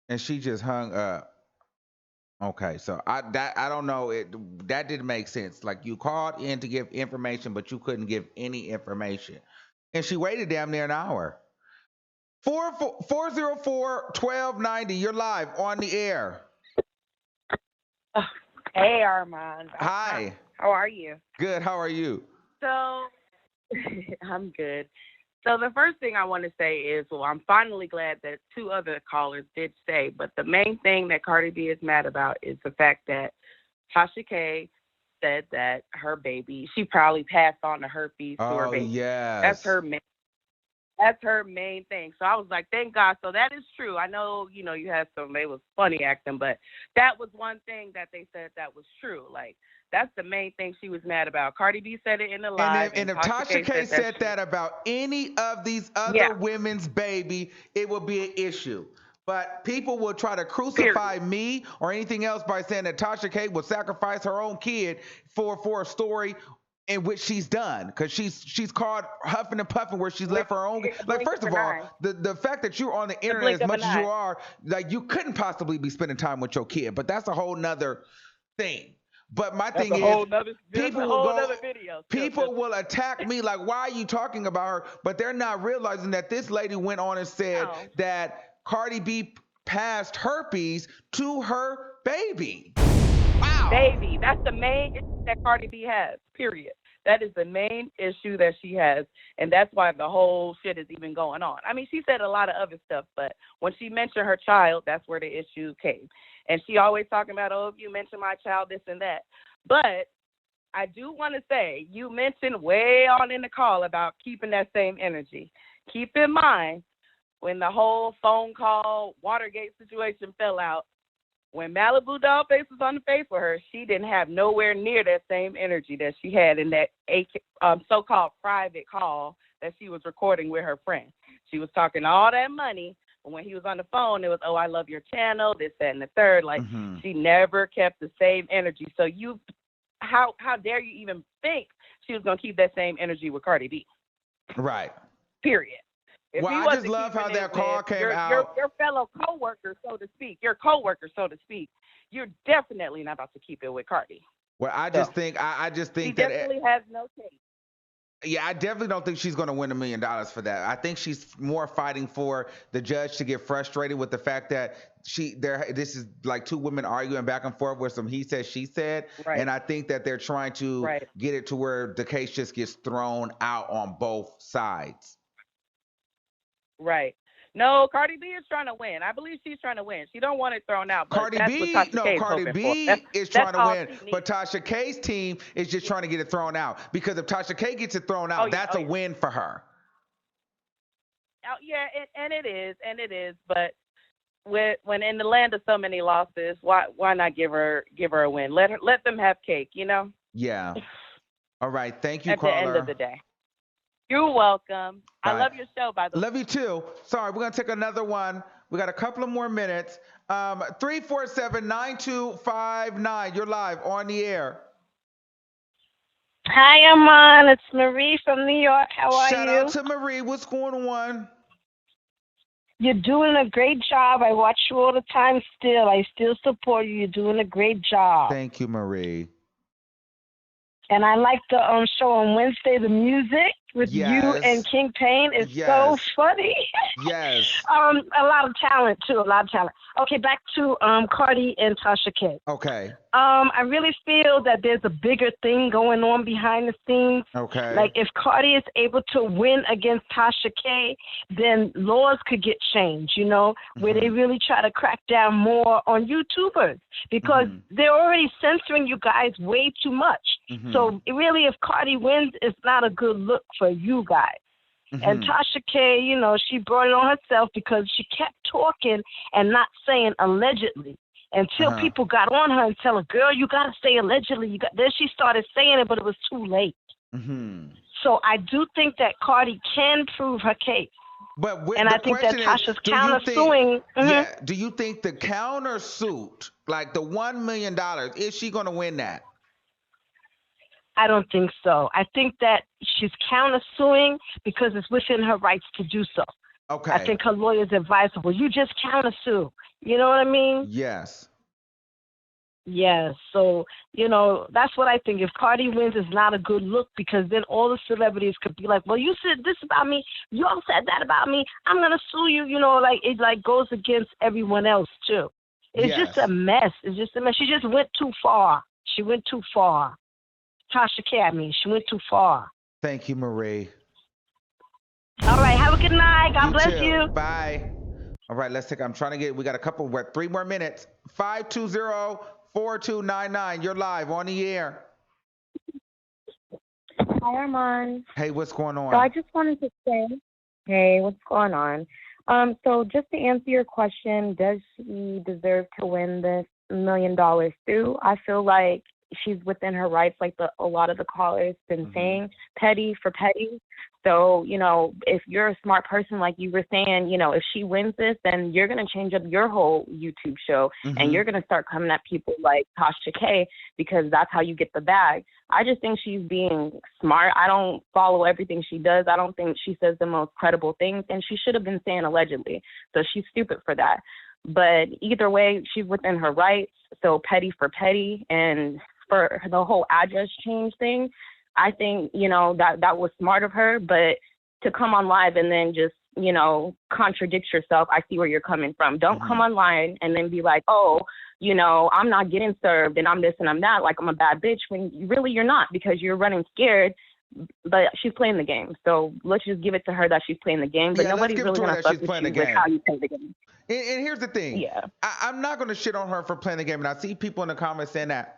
and she just hung up. Okay, so I don't know, that didn't make sense. Like, you called in to give information, but you couldn't give any information, and she waited damn near an hour. 404-1290. You're live on the air. Hey, Armon. Hi. How are you? Good. How are you? So, I'm good. So the first thing I want to say is, well, I'm finally glad that two other callers did say, but the main thing that Cardi B is mad about is the fact that Tasha K said that her baby, she probably passed on the herpes to her baby. Yes. That's her main thing. So I was like, thank God. So that is true. I know, you had they was funny acting, but that was one thing that they said that was true. Like, that's the main thing she was mad about. Cardi B said it in the live. And if Tasha K said that about any of these other women's baby, it would be an issue. But people will try to crucify me or anything else by saying that Tasha K would sacrifice her own kid for a story in which she's done, because she's caught huffing and puffing where she's left her own. Like, first of all, the fact that you're on the internet as much as you are, like, you couldn't possibly be spending time with your kid. But that's a whole nother thing. But my thing is, people will attack me like, why are you talking about her? But they're not realizing that this lady went on and said that Cardi B passed herpes to her baby. Wow. Baby, that's the main issue that Cardi B has, period. That is the main issue that she has, and that's why the whole shit is even going on. I mean, she said a lot of other stuff, but when she mentioned her child, that's where the issue came. And she always talking about, if you mention my child, this and that. But I do want to say, you mentioned way on in the call about keeping that same energy. keep in mind when the whole phone call Watergate situation fell out, when Malibu Dollface was on the face with her, she didn't have nowhere near that same energy that she had in that so-called private call that she was recording with her friend. She was talking all that money, but when he was on the phone, it was, oh, I love your channel, this, that, and the third. Like, she never kept the same energy. So how dare you even think she was going to keep that same energy with Cardi B? Right. Period. If well, I just love how that call came out. Your fellow coworker, so to speak, you're definitely not about to keep it with Cardi. Well, I just think she definitely has no case. Yeah, I definitely don't think she's going to win $1 million for that. I think she's more fighting for the judge to get frustrated with the fact that this is like two women arguing back and forth with some he said, she said. Right. And I think that they're trying to get it to where the case just gets thrown out on both sides. Right. No, Cardi B is trying to win. I believe she's trying to win. She don't want it thrown out. But Cardi B is trying to win, but Tasha K's team is just trying to get it thrown out. Because if Tasha K gets it thrown out, that's a win for her. Yeah, and it is. But when in the land of so many losses, why not give her a win? Let them have cake, you know? Yeah. All right. Thank you, At caller. the end of the day. You're welcome. Bye. I love your show, by the way. Love you too. Sorry, we're going to take another one. We got a couple of more minutes. 347-9259. You're live on the air. Hi, Armon. It's Marie from New York. How are you? Shout out to Marie. What's going on? You're doing a great job. I watch you all the time still. I still support you. You're doing a great job. Thank you, Marie. And I like the show on Wednesday, the music with you and King Payne is so funny. Yes. A lot of talent, too. Okay, back to Cardi and Tasha K. Okay. I really feel that there's a bigger thing going on behind the scenes. Okay. Like, if Cardi is able to win against Tasha K, then laws could get changed, you know, where they really try to crack down more on YouTubers because they're already censoring you guys way too much. So, really, if Cardi wins, it's not a good look for you guys. And Tasha K, you know, she brought it on herself because she kept talking and not saying allegedly until people got on her and tell her, girl, you got to say allegedly. Then she started saying it, but it was too late. So I do think that Cardi can prove her case. But and I think that Tasha's countersuing. Yeah. Do you think the countersuit, like the $1 million, is she going to win that? I don't think so. I think that she's countersuing because it's within her rights to do so. Okay. I think her lawyer's advisable. You just countersue. You know what I mean? Yes. Yes. So, you know, that's what I think. If Cardi wins, it's not a good look because then all the celebrities could be like, well, you said this about me. You all said that about me. I'm going to sue you. You know, like it like goes against everyone else, too. It's just a mess. It's just a mess. She just went too far. She went too far. Tasha K, she went too far. Thank you, Marie. All right, have a good night. God bless you. Bye. All right, we got 3 more minutes. 520-4299. You're live on the air. Hi, Armon. Hey, what's going on? So I just wanted to say, hey, what's going on? So just to answer your question, does she deserve to win this $1 million too? I feel like she's within her rights, like a lot of the callers been saying, petty for petty. So, you know, if you're a smart person, like you were saying, you know, if she wins this, then you're going to change up your whole YouTube show and you're going to start coming at people like Tasha K because that's how you get the bag. I just think she's being smart. I don't follow everything she does. I don't think she says the most credible things, and she should have been saying allegedly. So she's stupid for that. But either way, she's within her rights. So petty for petty. And for the whole address change thing, I think, you know, that was smart of her, but to come on live and then just, you know, contradict yourself, I see where you're coming from. Don't come online and then be like, oh, you know, I'm not getting served and I'm this and I'm that, like I'm a bad bitch, when really you're not, because you're running scared. But she's playing the game. So let's just give it to her that she's playing the game. But nobody's really going to fuck with you with how you play the game. And here's the thing. Yeah. I'm not going to shit on her for playing the game. And I see people in the comments saying that,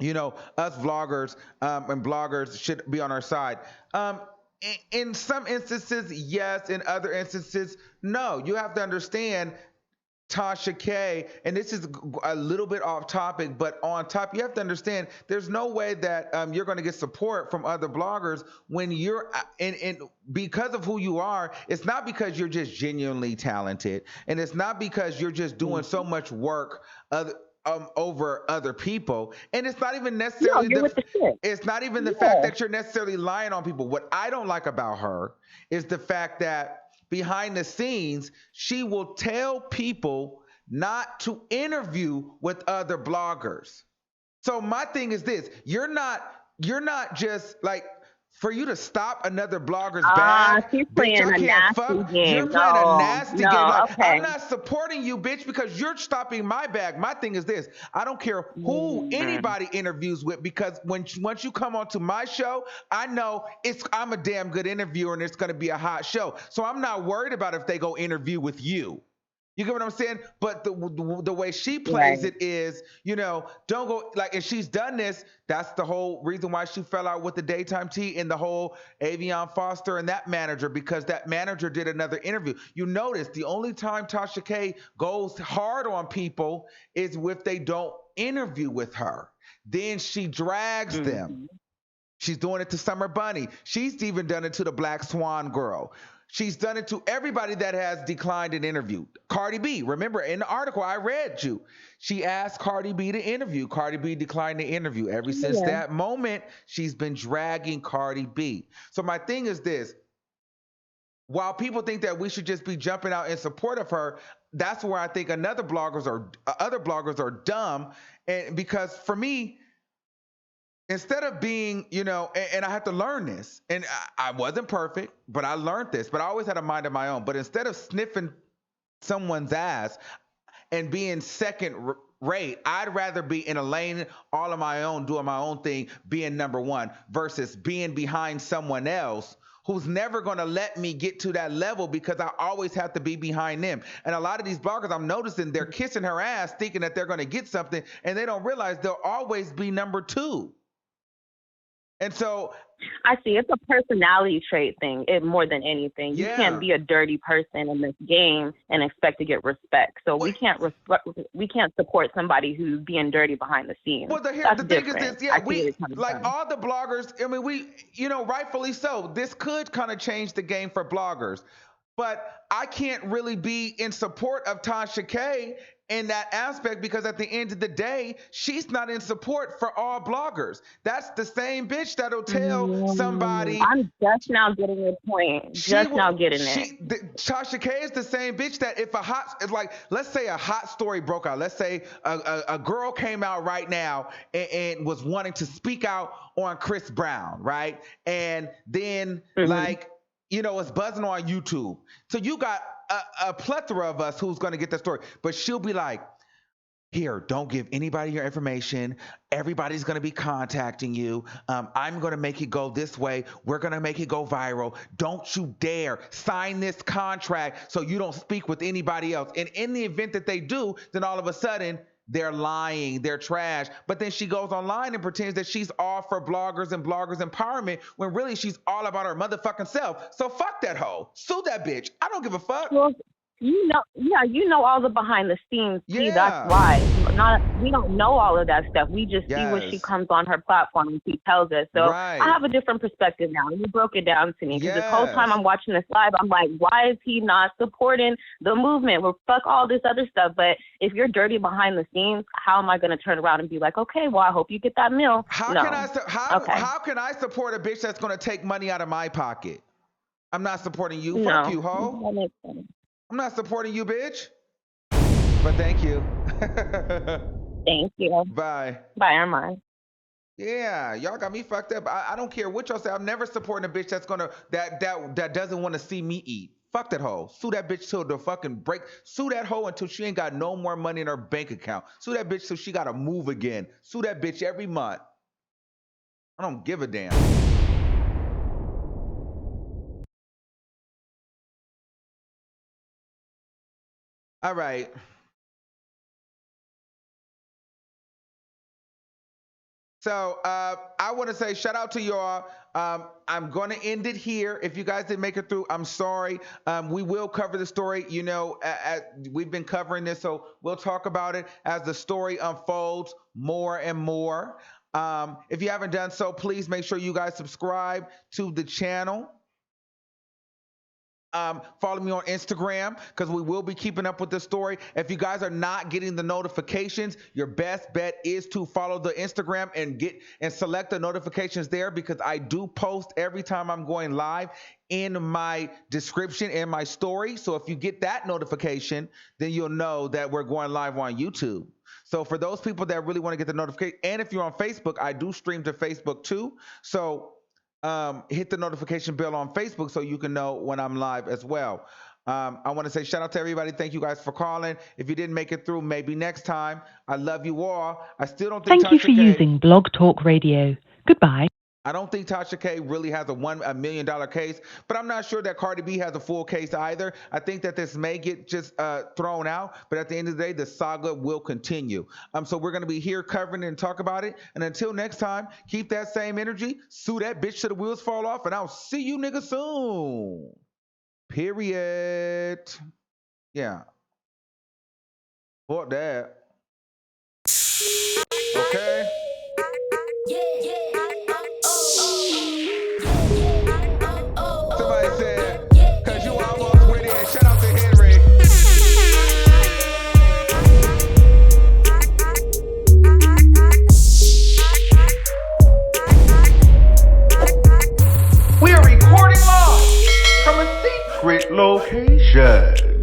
you know, us vloggers and bloggers should be on our side. in some instances, yes. In other instances, no. You have to understand Tasha K, and this is a little bit off topic, but on top, you have to understand there's no way that you're going to get support from other bloggers when you're and because of who you are. It's not because you're just genuinely talented, and it's not because you're just doing so much work over other people, and it's not even necessarily it's not even the fact that you're necessarily lying on people. What I don't like about her is the fact that behind the scenes, she will tell people not to interview with other bloggers. So my thing is this: you're not just like, for you to stop another blogger's bag, She's bitch, playing I a can't nasty fuck. You're game. playing a No, nasty game. Like, okay. I'm not supporting you, bitch, because you're stopping my bag. My thing is this: I don't care who anybody interviews with, because once you come onto my show, I know I'm a damn good interviewer and it's gonna be a hot show. So I'm not worried about if they go interview with you. You get what I'm saying? But the way she plays it is, don't go like, and she's done this. That's the whole reason why she fell out with the Daytime Tea and the whole Avion Foster and that manager, because that manager did another interview. You notice the only time Tasha K goes hard on people is if they don't interview with her. Then she drags them. She's doing it to Summer Bunny. She's even done it to the Black Swan girl. She's done it to everybody that has declined an interview. Cardi B, remember in the article I read you, she asked Cardi B to interview. Cardi B declined the interview. Ever since that moment, she's been dragging Cardi B. So my thing is this: while people think that we should just be jumping out in support of her, that's where I think other bloggers are dumb. And because for me, instead of being, and I had to learn this, and I wasn't perfect, but I learned this, but I always had a mind of my own. But instead of sniffing someone's ass and being second rate, I'd rather be in a lane all on my own, doing my own thing, being number one, versus being behind someone else who's never going to let me get to that level, because I always have to be behind them. And a lot of these bloggers, I'm noticing, they're kissing her ass thinking that they're going to get something, and they don't realize they'll always be number two. And so I see it's a personality trait thing, more than anything. You can't be a dirty person in this game and expect to get respect. So we can't support somebody who's being dirty behind the scenes. Well, the thing is this, we like all the bloggers. I mean, we, rightfully so. This could kind of change the game for bloggers, but I can't really be in support of Tasha K in that aspect, because at the end of the day, she's not in support for all bloggers. That's the same bitch that'll tell somebody. I'm just now getting your point. Tasha K is the same bitch that if let's say a hot story broke out. Let's say a girl came out right now and was wanting to speak out on Chris Brown, right? And then it's buzzing on YouTube. So you got a plethora of us who's going to get the story, but she'll be like, here, don't give anybody your information. Everybody's going to be contacting you. I'm going to make it go this way. We're going to make it go viral. Don't you dare sign this contract so you don't speak with anybody else. And in the event that they do, then all of a sudden, they're lying, they're trash. But then she goes online and pretends that she's all for bloggers and bloggers empowerment, when really she's all about her motherfucking self. So fuck that hoe. Sue that bitch. I don't give a fuck. Well, you know all the behind the scenes too. Yeah. That's why we don't know all of that stuff. We just see when she comes on her platform and she tells us. So I have a different perspective now. You broke it down to me, because this whole time I'm watching this live, I'm like, why is he not supporting the movement? Well, fuck all this other stuff. But if you're dirty behind the scenes, how am I going to turn around and be like, okay, well, I hope you get that meal? How can I support a bitch that's going to take money out of my pocket? I'm not supporting you. No. Fuck you, ho. That makes sense. I'm not supporting you, bitch. But thank you. Thank you. Bye. Bye, Armon. Yeah, y'all got me fucked up. I don't care what y'all say. I'm never supporting a bitch that's gonna that doesn't want to see me eat. Fuck that hoe. Sue that bitch till the fucking break. Sue that hoe until she ain't got no more money in her bank account. Sue that bitch till she gotta move again. Sue that bitch every month. I don't give a damn. All right. So I want to say shout out to y'all. I'm going to end it here. If you guys didn't make it through, I'm sorry. We will cover the story. You know, we've been covering this, so we'll talk about it as the story unfolds more and more. If you haven't done so, please make sure you guys subscribe to the channel. Follow me on Instagram because we will be keeping up with this story. If you guys are not getting the notifications, your best bet is to follow the Instagram and select the notifications there, because I do post every time I'm going live in my description and my story. So if you get that notification, then you'll know that we're going live on YouTube. So for those people that really want to get the notification, and if you're on Facebook, I do stream to Facebook too. So hit the notification bell on Facebook so you can know when I'm live as well. I want to say shout out to everybody. Thank you guys for calling. If you didn't make it through, maybe next time. I love you all. I still don't think Thank you for using Blog Talk Radio. Goodbye. I don't think Tasha K really has a $1 million case, but I'm not sure that Cardi B has a full case either. I think that this may get just thrown out, but at the end of the day, the saga will continue. So we're going to be here covering it and talk about it. And until next time, keep that same energy, sue that bitch till the wheels fall off, and I'll see you niggas soon. Period. Yeah. Fuck that. Okay. Somebody said, cause you almost went in. Shout out to Henry. We are recording live from a secret location.